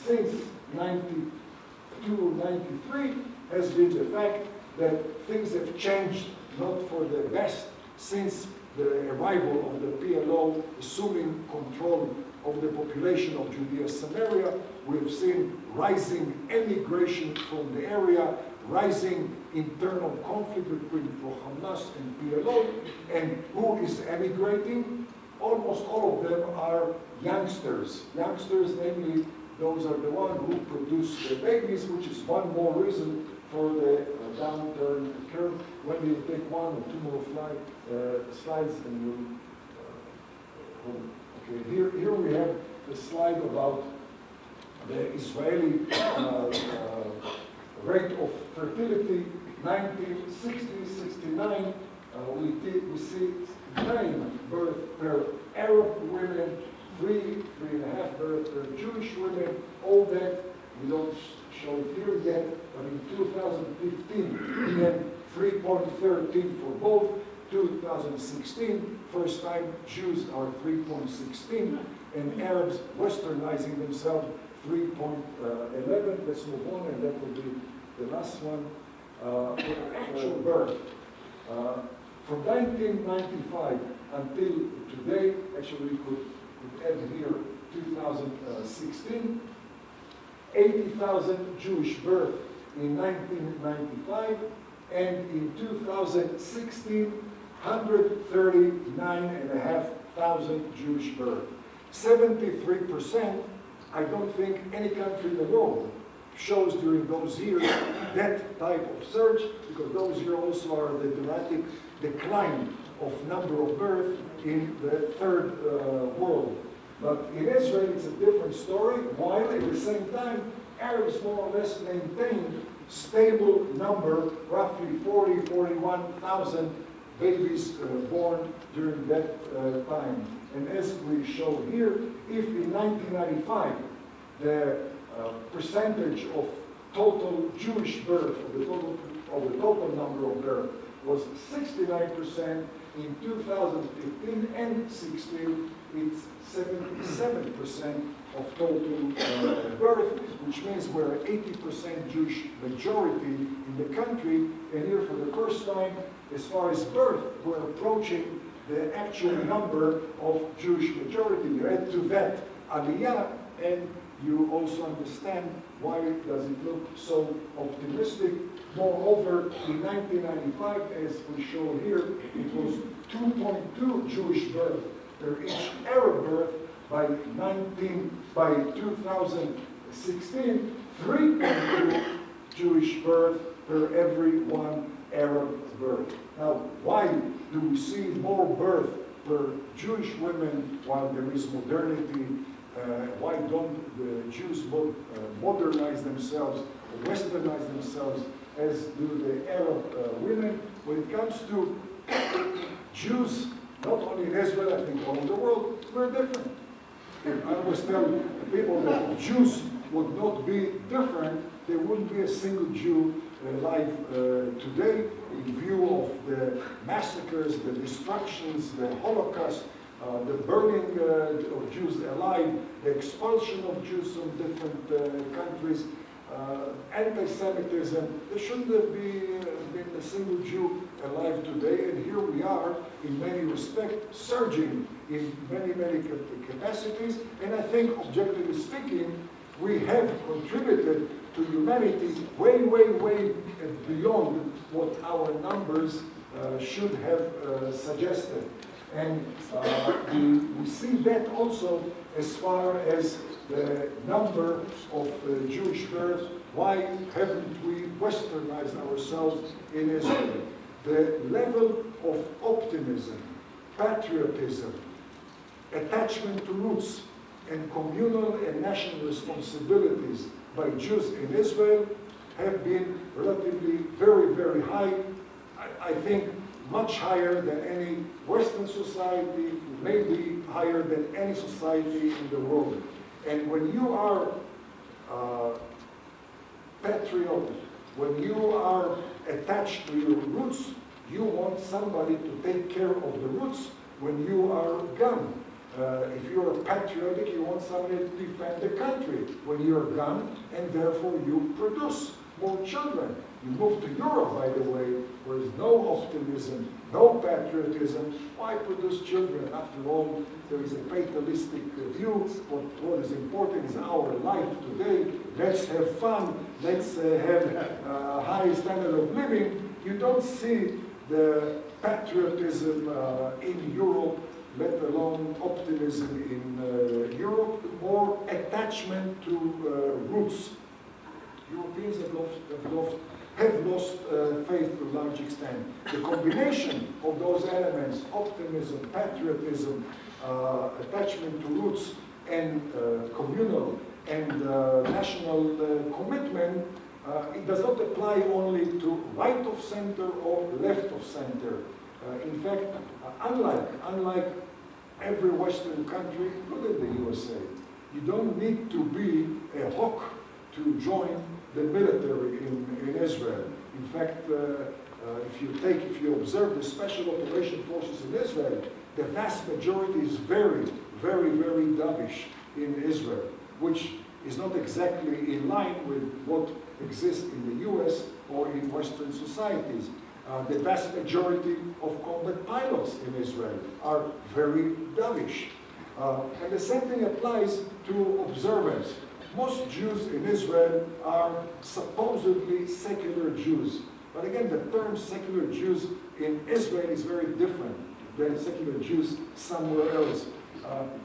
since 92, 93 has been the fact that things have changed not for the best since the arrival of the PLO assuming control of the population of Judea Samaria. We've seen rising emigration from the area, rising internal conflict between Hamas and PLO, and who is emigrating? Almost all of them are youngsters. Youngsters, namely, those are the ones who produce the babies, which is one more reason for the downturn curve. When you take one or two more slides, and you okay, here we have the slide about the Israeli rate of fertility. 1960-69, we see 9 births per Arab women, 3.5 births per Jewish women. All that We don't show it here yet, but in 2015, we had 3.13 for both. 2016, first time Jews are 3.16, and Arabs westernizing themselves 3.11. Let's move on, and that will be the last one. Actual birth. From 1995 until today, actually we could add here 2016, 80,000 Jewish births in 1995, and in 2016, 139,500 Jewish births. 73%, I don't think any country in the world shows during those years that type of surge, because those years also are the dramatic decline of number of births in the third world. But in Israel, it's a different story, while at the same time, Arabs more or less maintained stable number, roughly 41,000 babies born during that time. And as we show here, if in 1995 the percentage of total Jewish birth, of the total number of birth, was 69%, in 2015 and 16, it's 77% of total birth, which means we're 80% Jewish majority in the country, and here for the first time, as far as birth, we're approaching the actual number of Jewish majority. You add to that Aliyah, and you also understand why does it look so optimistic. Moreover, in 1995, as we show here, it was 2.2 Jewish births per each Arab birth. By 2016, 3.2 Jewish birth per every one Arab birth. Now, why do we see more birth per Jewish women while there is modernity? Why don't the Jews modernize themselves, or westernize themselves, as do the Arab women? When it comes to Jews, not only in Israel, I think all over the world, we're different. And I always tell people that if Jews would not be different, there wouldn't be a single Jew alive today, in view of the massacres, the destructions, the Holocaust, the burning of Jews alive, the expulsion of Jews from different countries, anti-Semitism. There shouldn't have been a single Jew alive today, and here we are, in many respects, surging in many, many capacities, and I think, objectively speaking, we have contributed to humanity way, way, way beyond what our numbers should have suggested. And we see that also as far as the number of Jewish births. Why haven't we westernized ourselves in Israel? The level of optimism, patriotism, attachment to roots, and communal and national responsibilities by Jews in Israel have been relatively very, very high. I think much higher than any Western society, maybe higher than any society in the world. And when you are patriotic, when you are attached to your roots, you want somebody to take care of the roots when you are gone. If you're patriotic, you want somebody to defend the country when you're gone, and therefore you produce more children. You move to Europe, by the way, where there's no optimism, no patriotism. Why produce children? After all, there is a fatalistic view. What is important is our life today. Let's have fun. Let's have a high standard of living. You don't see the patriotism in Europe, let alone optimism in Europe, or attachment to roots. Europeans have lost faith to a large extent. The combination of those elements, optimism, patriotism, attachment to roots, and communal and national commitment, it does not apply only to right of center or left of center. In fact, unlike every Western country, including the USA, you don't need to be a hawk to join the military in Israel. In fact, if you observe the special operation forces in Israel, the vast majority is very, very, very dovish in Israel, which is not exactly in line with what exists in the US or in Western societies. The vast majority of combat pilots in Israel are very dovish. And the same thing applies to observance. Most Jews in Israel are supposedly secular Jews. But again, the term secular Jews in Israel is very different than secular Jews somewhere else.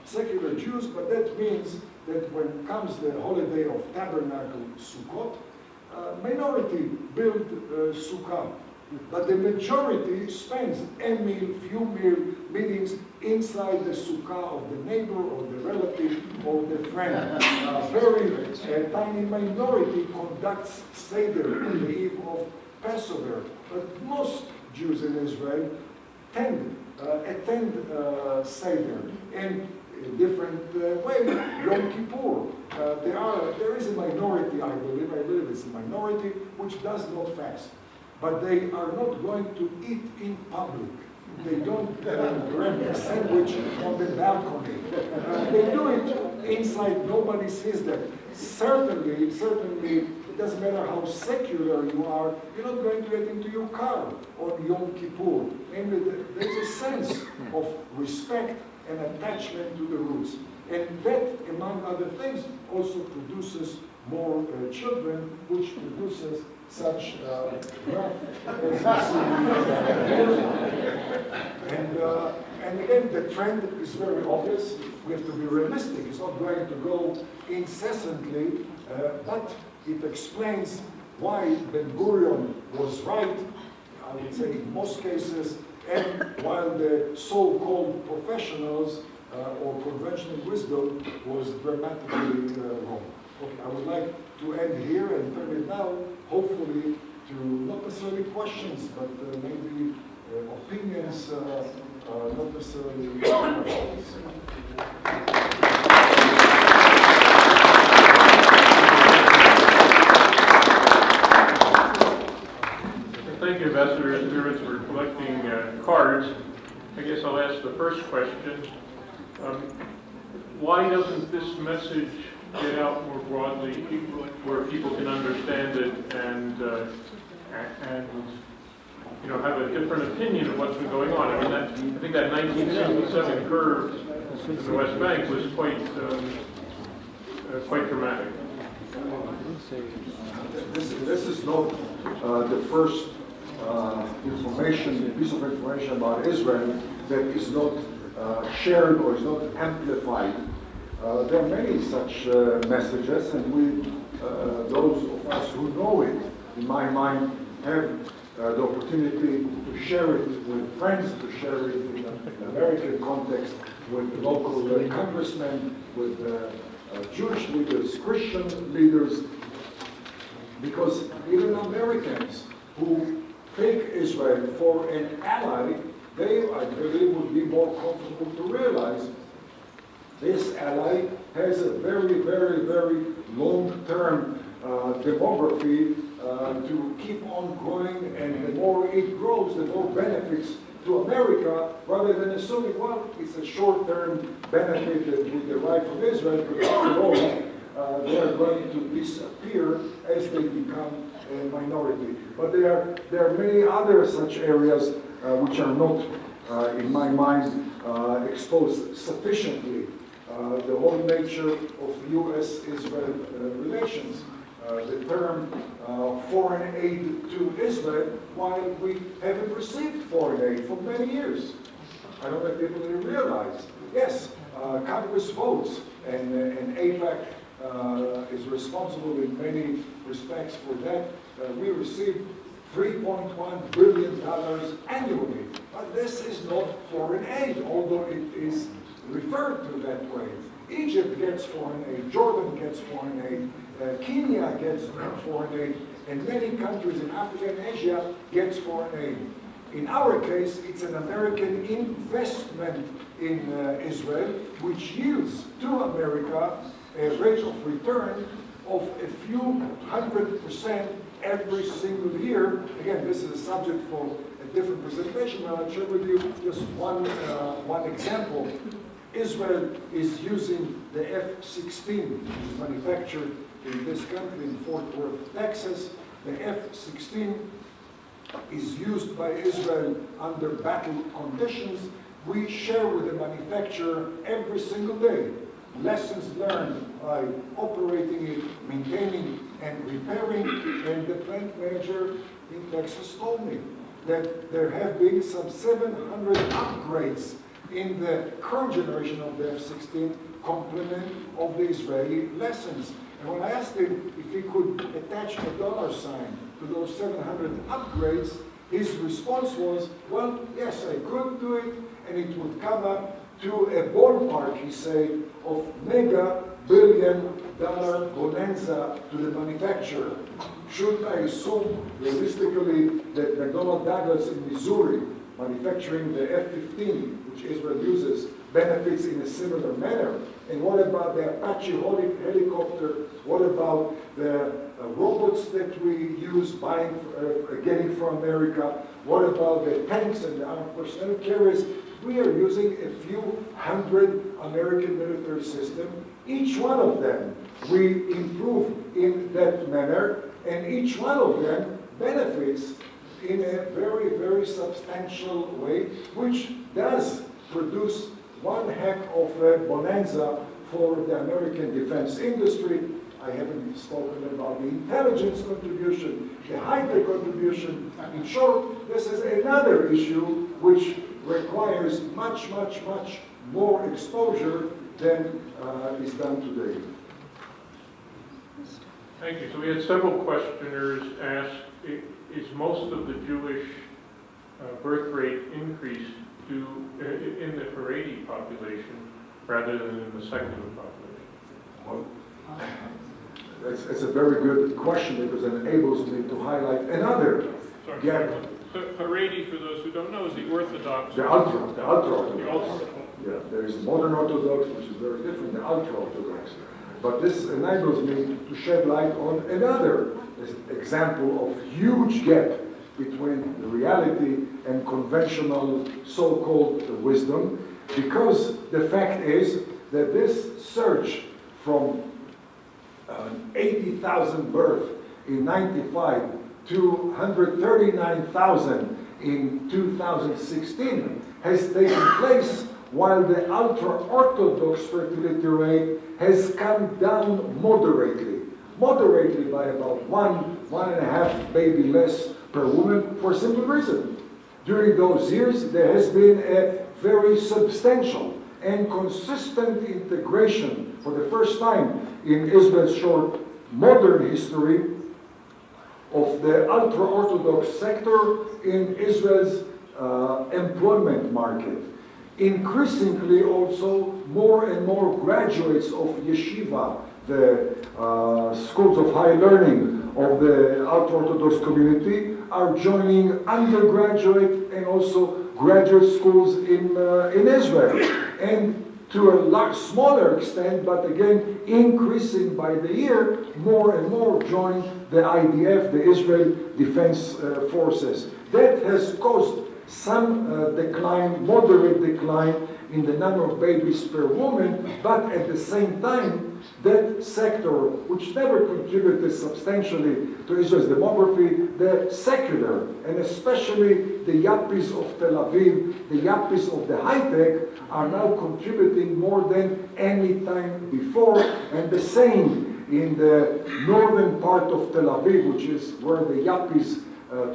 Secular Jews, but that means that when comes the holiday of Tabernacle Sukkot, minority build sukkah. But the majority spends a meal, few meetings inside the sukkah of the neighbor or the relative or the friend. A tiny minority conducts Seder on the eve of Passover. But most Jews in Israel attend Seder in a different way. Yom Kippur. There is a minority, I believe it's a minority, which does not fast. But they are not going to eat in public. They don't grab a sandwich on the balcony. They do it inside, nobody sees them. Certainly, it doesn't matter how secular you are, you're not going to get into your car on Yom Kippur. Namely, there's a sense of respect and attachment to the roots. And that, among other things, also produces more children, which produces such graph as you see. And again, the trend is very obvious. We have to be realistic. It's not going to go incessantly, but it explains why Ben-Gurion was right, I would say in most cases, and while the so-called professionals or conventional wisdom was dramatically wrong. Okay, I would like to end here and turn it now, hopefully, to not necessarily questions, but maybe opinions, not necessarily questions. Thank you, Ambassador Spirits, for collecting cards. I guess I'll ask the first question. Why doesn't this message get out more broadly where people can understand it and have a different opinion of what's been going on? I mean, I think that 1967 curve in the West Bank was quite dramatic. This is not the first piece of information about Israel that is not shared or is not amplified. There are many such messages, and those of us who know it, in my mind, have the opportunity to share it with friends, to share it in an American context with local congressmen, with Jewish leaders, Christian leaders, because even Americans who take Israel for an ally, they, I believe, would be more comfortable to realize this ally has a very, very, very long-term demography to keep on growing, and the more it grows, the more benefits to America, rather than assuming, well, it's a short-term benefit that we derive from Israel, but after all, they are going to disappear as they become a minority. But there are many other such areas which are not, in my mind, exposed sufficiently. The whole nature of U.S.-Israel relations, the term foreign aid to Israel, while we haven't received foreign aid for many years. I don't think people really realize. Yes, Congress votes, and AIPAC is responsible in many respects for that. We receive $3.1 billion annually. But this is not foreign aid, although it is referred to that way. Egypt gets foreign aid, Jordan gets foreign aid, Kenya gets foreign aid, and many countries in Africa and Asia gets foreign aid. In our case, it's an American investment in Israel, which yields to America a rate of return of a few 100% every single year. Again, this is a subject for a different presentation, but I'll share with you just one example. Israel is using the F-16, which is manufactured in this country, in Fort Worth, Texas. The F-16 is used by Israel under battle conditions. We share with the manufacturer every single day lessons learned by operating it, maintaining and repairing. And the plant manager in Texas told me that there have been some 700 upgrades in the current generation of the F-16 complement of the Israeli lessons. And when I asked him if he could attach a dollar sign to those 700 upgrades, his response was, well, yes, I could do it, and it would come up to a ballpark, he said, of mega billion-dollar bonanza to the manufacturer. Should I assume realistically that McDonnell Douglas in Missouri, manufacturing the F-15, which Israel uses, benefits in a similar manner? And what about the Apache helicopter? What about the robots that we use getting from America? What about the tanks and the armed personnel carriers? We are using a few hundred American military systems. Each one of them we improve in that manner, and each one of them benefits in a very, very substantial way, which does produce one heck of a bonanza for the American defense industry. I haven't spoken about the intelligence contribution, the high-tech contribution. In short, this is another issue which requires much, much, much more exposure than is done today. Thank you. So we had several questioners ask, is most of the Jewish birth rate increase due in the Haredi population rather than in the secular population? Well, it's a very good question because it enables me to highlight another gap. So Haredi, for those who don't know, is the Orthodox. The ultra-Orthodox. The ultra. Yeah, there is modern Orthodox, which is very different, the ultra-Orthodox. But this enables me to shed light on another example of huge gap between the reality and conventional so-called wisdom, because the fact is that this surge from 80,000 births in 95 to 139,000 in 2016 has taken place while the ultra-Orthodox fertility rate has come down moderately by about 1.5 baby less per woman, for a simple reason. During those years, there has been a very substantial and consistent integration for the first time in Israel's short modern history of the ultra-Orthodox sector in Israel's employment market. Increasingly also, more and more graduates of yeshiva, the schools of high learning of the ultra-Orthodox community, are joining undergraduate and also graduate schools in Israel. And to a smaller extent, but again increasing by the year, more and more join the IDF, the Israel Defense Forces. That has caused some decline, moderate decline in the number of babies per woman, but at the same time, that sector, which never contributed substantially to Israel's demography, the secular, and especially the yuppies of Tel Aviv, the yuppies of the high-tech, are now contributing more than any time before, and the same in the northern part of Tel Aviv, which is where the yuppies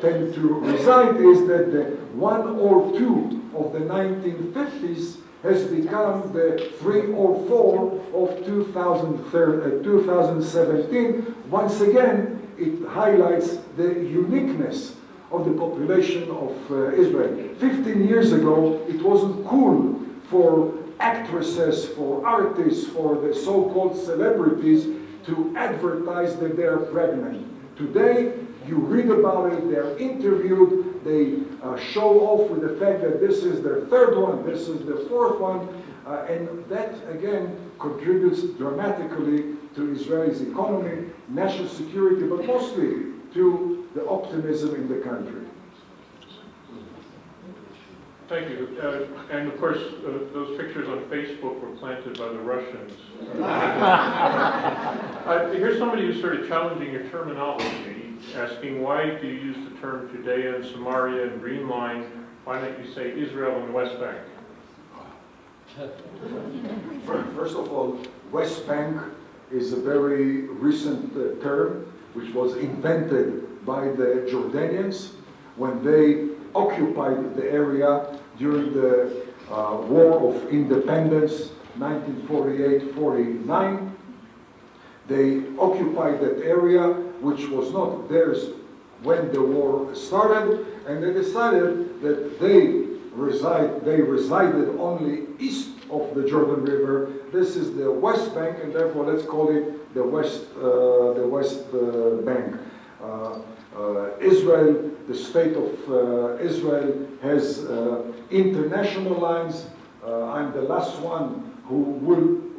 tend to reside, is that the 1 or 2 of the 1950s has become the 3 or 4 of 2017. Once again, it highlights the uniqueness of the population of Israel. 15 years ago, it wasn't cool for actresses, for artists, for the so-called celebrities to advertise that they are pregnant. Today, You read about it, they're interviewed, they show off with the fact that this is their third one, this is the fourth one, and that again contributes dramatically to Israel's economy, national security, but mostly to the optimism in the country. Thank you. And of course, those pictures on Facebook were planted by the Russians. Here's somebody who's sort of challenging your terminology, asking why do you use the term Judea and Samaria and Green Line? Why don't you say Israel and the West Bank? First of all, West Bank is a very recent term which was invented by the Jordanians when they occupied the area during the War of Independence, 1948-49. They occupied that area, which was not theirs when the war started, and they decided that they resided only east of the Jordan River. This is the West Bank, and therefore let's call it the West Bank. Israel, the state of Israel, has international lines. I'm the last one who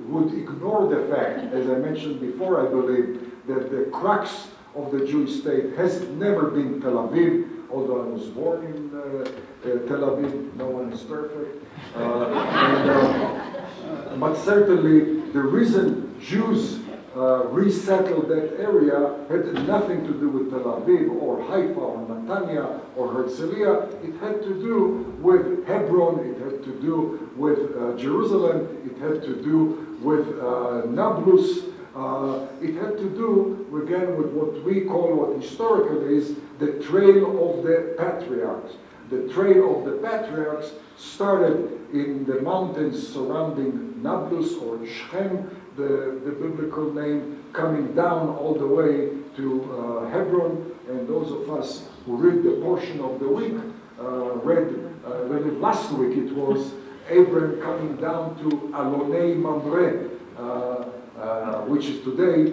would ignore the fact, as I mentioned before, I believe, that the crux of the Jewish state has never been Tel Aviv, although I was born in Tel Aviv, no one is perfect. But certainly the reason Jews resettled that area had nothing to do with Tel Aviv or Haifa or Netanya or Herzliya. It had to do with Hebron, it had to do with Jerusalem, it had to do with Nablus, it had to do, again, with what we call, what historically is, the trail of the patriarchs. The trail of the patriarchs started in the mountains surrounding Nablus or Shechem, the biblical name, coming down all the way to Hebron, and those of us who read the portion of the week read last week it was Abram coming down to Alonei Mamre, which is today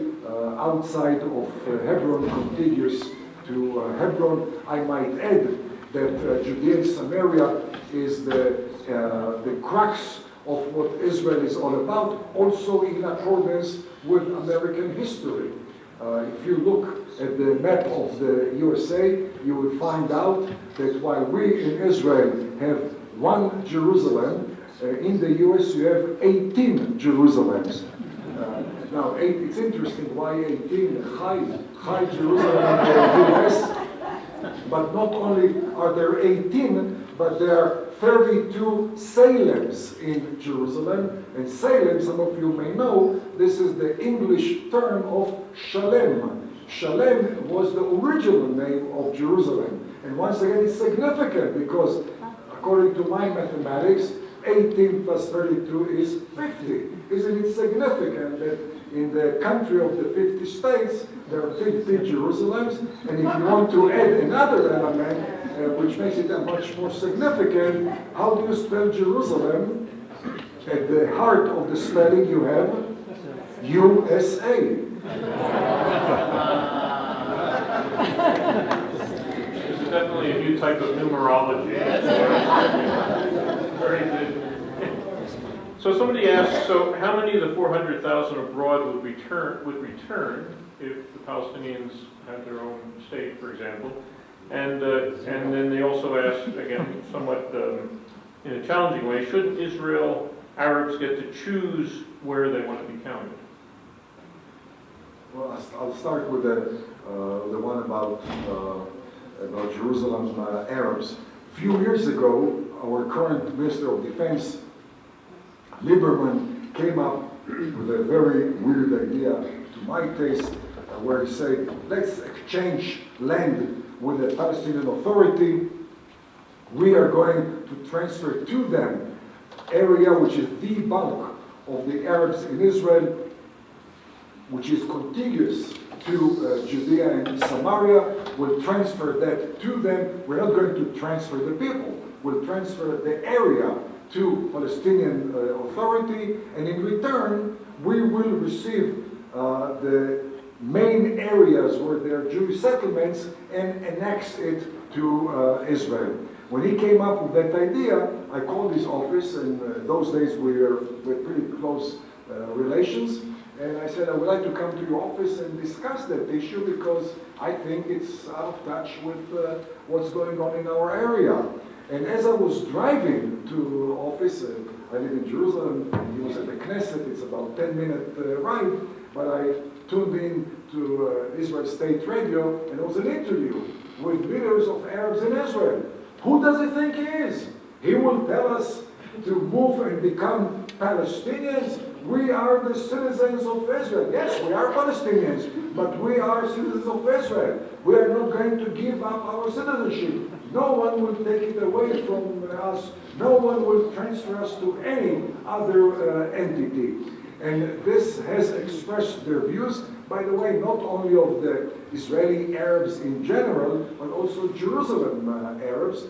outside of Hebron, contiguous to Hebron. I might add that Judea and Samaria is the crux of what Israel is all about, also in accordance with American history. If you look at the map of the USA, you will find out that while we in Israel have one Jerusalem, in the US you have 18 Jerusalems. Now, it's interesting why 18 high Jerusalem in the US, but not only are there 18, but there are 32 Salems in Jerusalem. And Salem, some of you may know, this is the English term of Shalem. Shalem was the original name of Jerusalem. And once again, it's significant because, according to my mathematics, 18 plus 32 is 50. Isn't it significant that in the country of the 50 states, there are 50 Jerusalems, and if you want to add another element, which makes it much more significant, how do you spell Jerusalem? At the heart of the spelling you have USA. This is definitely a new type of numerology. Very good. So somebody asked, so how many of the 400,000 abroad would return if the Palestinians had their own state, for example? And then they also asked, again, somewhat in a challenging way, should Israel Arabs get to choose where they want to be counted? Well, I'll start with the one about Jerusalem Arabs. A few years ago, our current Minister of Defense, Lieberman, came up with a very weird idea, to my taste, where he said, let's exchange land with the Palestinian Authority. We are going to transfer to them area which is the bulk of the Arabs in Israel, which is contiguous to Judea and Samaria. We'll transfer that to them. We're not going to transfer the people. We'll transfer the area to Palestinian Authority, and in return, we will receive the main areas where there are Jewish settlements and annex it to Israel. When he came up with that idea, I called his office, and those days we were pretty close relations, and I said, I would like to come to your office and discuss that issue because I think it's out of touch with what's going on in our area. And as I was driving to office, I live in Jerusalem, he was at the Knesset, it's about a 10-minute ride, but I tuned in to Israel State Radio, and it was an interview with leaders of Arabs in Israel. Who does he think he is? He will tell us to move and become Palestinians? We are the citizens of Israel. Yes, we are Palestinians, but we are citizens of Israel. We are not going to give up our citizenship. No one will take it away from us. No one will transfer us to any other entity. And this has expressed their views, by the way, not only of the Israeli Arabs in general, but also Jerusalem Arabs.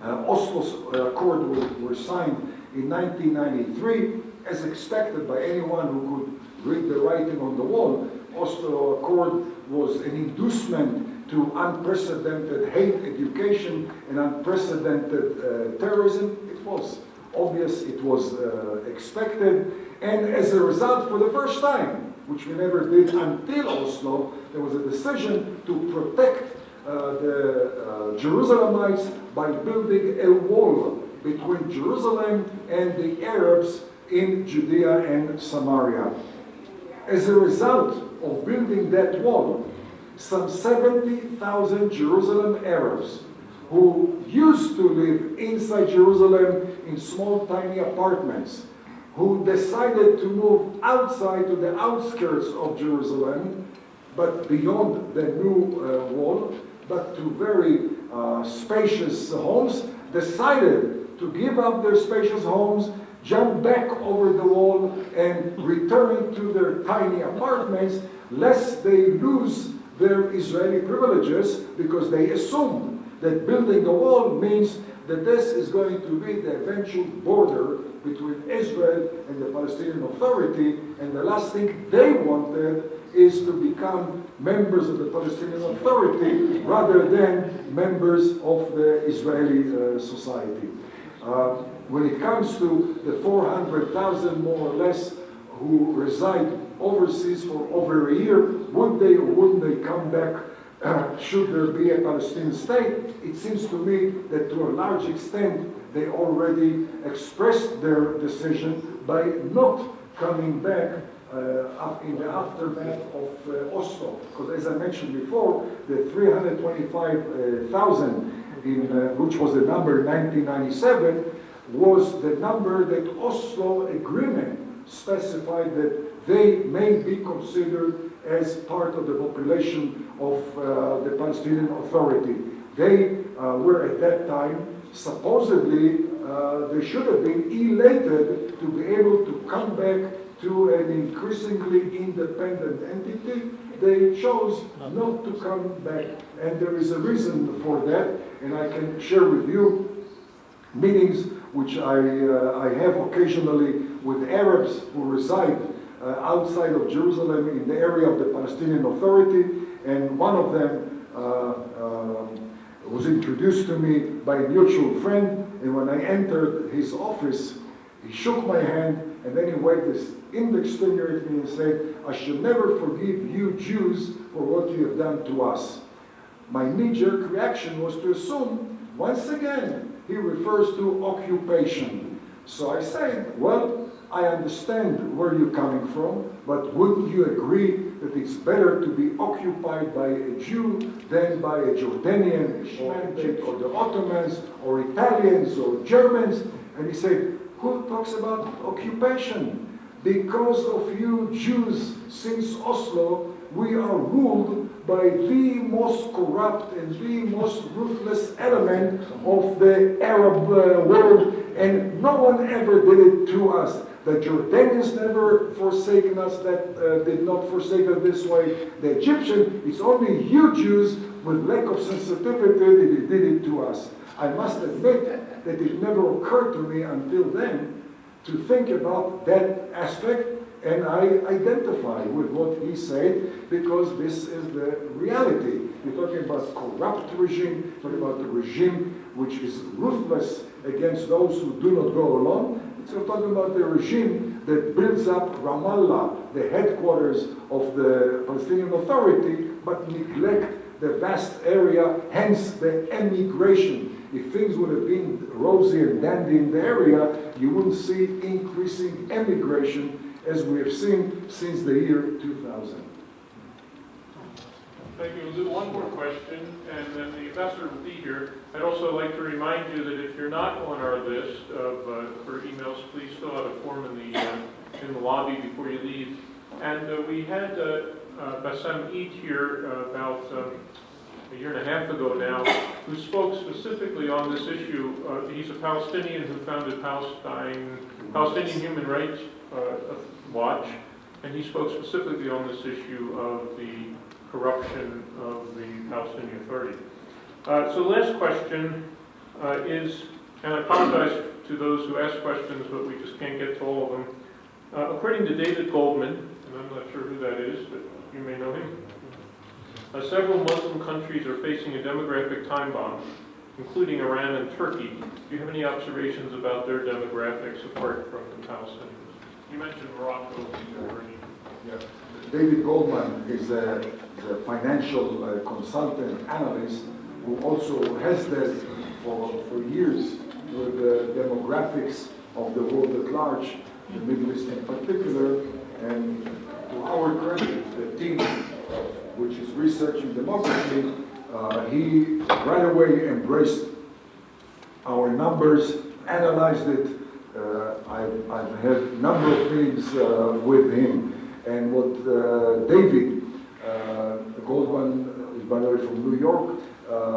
Oslo's Accord were signed in 1993, as expected by anyone who could read the writing on the wall. Oslo Accord was an inducement to unprecedented hate education and unprecedented terrorism. It was obvious, it was expected, and as a result, for the first time, which we never did until Oslo, there was a decision to protect the Jerusalemites by building a wall between Jerusalem and the Arabs in Judea and Samaria. As a result of building that wall, some 70,000 Jerusalem Arabs who used to live inside Jerusalem in small, tiny apartments, who decided to move outside to the outskirts of Jerusalem, but beyond the new wall, but to very spacious homes, decided to give up their spacious homes, jump back over the wall, and return to their tiny apartments, lest they lose their Israeli privileges, because they assume that building a wall means that this is going to be the eventual border between Israel and the Palestinian Authority, and the last thing they wanted is to become members of the Palestinian Authority rather than members of the Israeli society. When it comes to the 400,000 more or less who reside overseas for over a year, would they or wouldn't they come back should there be a Palestinian state? It seems to me that to a large extent they already expressed their decision by not coming back in the aftermath of Oslo. Because as I mentioned before, the 325,000, which was the number in 1997, was the number that Oslo Agreement specified that they may be considered as part of the population of the Palestinian Authority. They were at that time, supposedly, they should have been elated to be able to come back to an increasingly independent entity. They chose not to come back, and there is a reason for that, and I can share with you meetings which I have occasionally with Arabs who reside outside of Jerusalem in the area of the Palestinian Authority, and one of them was introduced to me by a mutual friend, and when I entered his office, he shook my hand, and then he waved his index finger at me and said, "I shall never forgive you Jews for what you have done to us." My knee-jerk reaction was to assume, once again, he refers to occupation. So I said, well, I understand where you're coming from, but wouldn't you agree that it's better to be occupied by a Jew than by a Jordanian, Ishmaelites, or the Ottomans, or Italians, or Germans? And he said, who talks about occupation? Because of you Jews, since Oslo, we are ruled by the most corrupt and the most ruthless element of the Arab world, and no one ever did it to us. The Jordanians never forsaken us, that did not forsake us this way. The Egyptian, it's only you Jews with lack of sensitivity that did it to us. I must admit that it never occurred to me until then to think about that aspect, And I identify with what he said because this is the reality. We're talking about corrupt regime, talking about a regime which is ruthless against those who do not go along. So we're talking about a regime that builds up Ramallah, the headquarters of the Palestinian Authority, but neglect the vast area, hence the emigration. If things would have been rosy and dandy in the area, you wouldn't see increasing emigration as we have seen since the year 2000. Thank you. We'll do one more question, and then the ambassador will be here. I'd also like to remind you that if you're not on our list for emails, please fill out a form in the lobby before you leave. And we had Bassem Eid here about a year and a half ago now, who spoke specifically on this issue. He's a Palestinian who founded Palestinian Human Rights Watch, and he spoke specifically on this issue of the corruption of the Palestinian Authority. So the last question is, and I apologize to those who ask questions, but we just can't get to all of them. According to David Goldman, and I'm not sure who that is, but you may know him, several Muslim countries are facing a demographic time bomb, including Iran and Turkey. Do you have any observations about their demographics apart from the Palestinians? You mentioned Morocco already. Yeah. David Goldman is a financial consultant, analyst, who also has dealt for years with the demographics of the world at large, the Middle East in particular, and to our credit, the team which is researching demography, he right away embraced our numbers, analyzed it. I've had a number of meetings with him. And what David Goldman, is by the way from New York,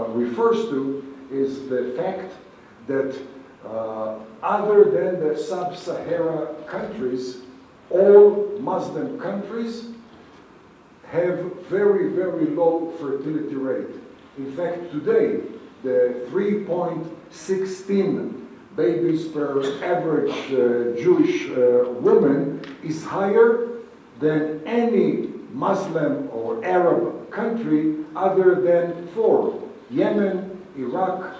refers to is the fact that other than the sub-Sahara countries, all Muslim countries have very, very low fertility rate. In fact, today, the 3.16 babies per average Jewish woman is higher than any Muslim or Arab country other than 4. Yemen, Iraq,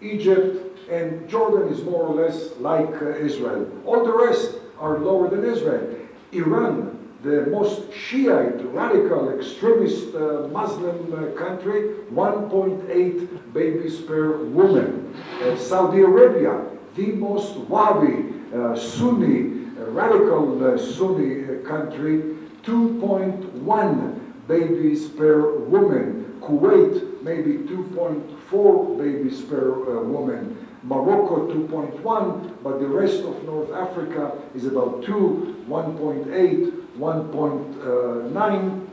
Egypt, and Jordan is more or less like Israel. All the rest are lower than Israel. Iran, the most Shiite, radical, extremist Muslim country, 1.8 babies per woman. Saudi Arabia, the most Wahhabi, Sunni, radical Sunni country, 2.1 babies per woman. Kuwait, maybe 2.4 babies per woman. Morocco, 2.1, but the rest of North Africa is about 2, 1.8, 1.9,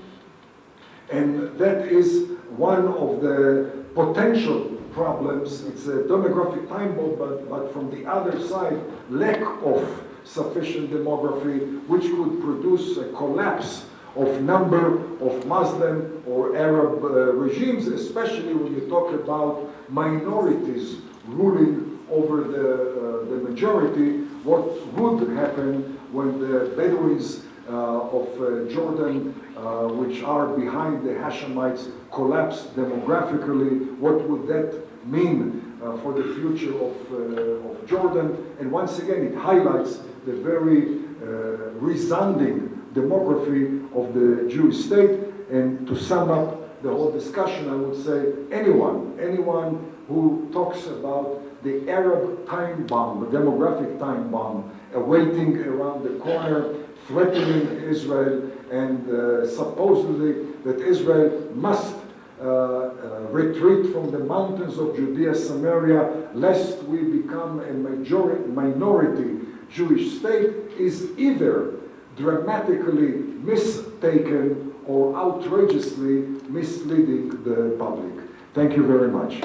and that is one of the potential problems. It's a demographic time bomb, but from the other side, lack of sufficient demography, which could produce a collapse of number of Muslim or Arab regimes, especially when you talk about minorities ruling over the majority. What would happen when the Bedouins of Jordan, which are behind the Hashemites, collapse demographically? What would that mean for the future of Jordan? And once again, it highlights the very resounding demography of the Jewish state. And to sum up the whole discussion, I would say anyone who talks about the Arab time bomb, the demographic time bomb, awaiting around the corner, threatening Israel, and supposedly that Israel must retreat from the mountains of Judea, Samaria, lest we become a minority Jewish state, is either dramatically mistaken or outrageously misleading the public. Thank you very much.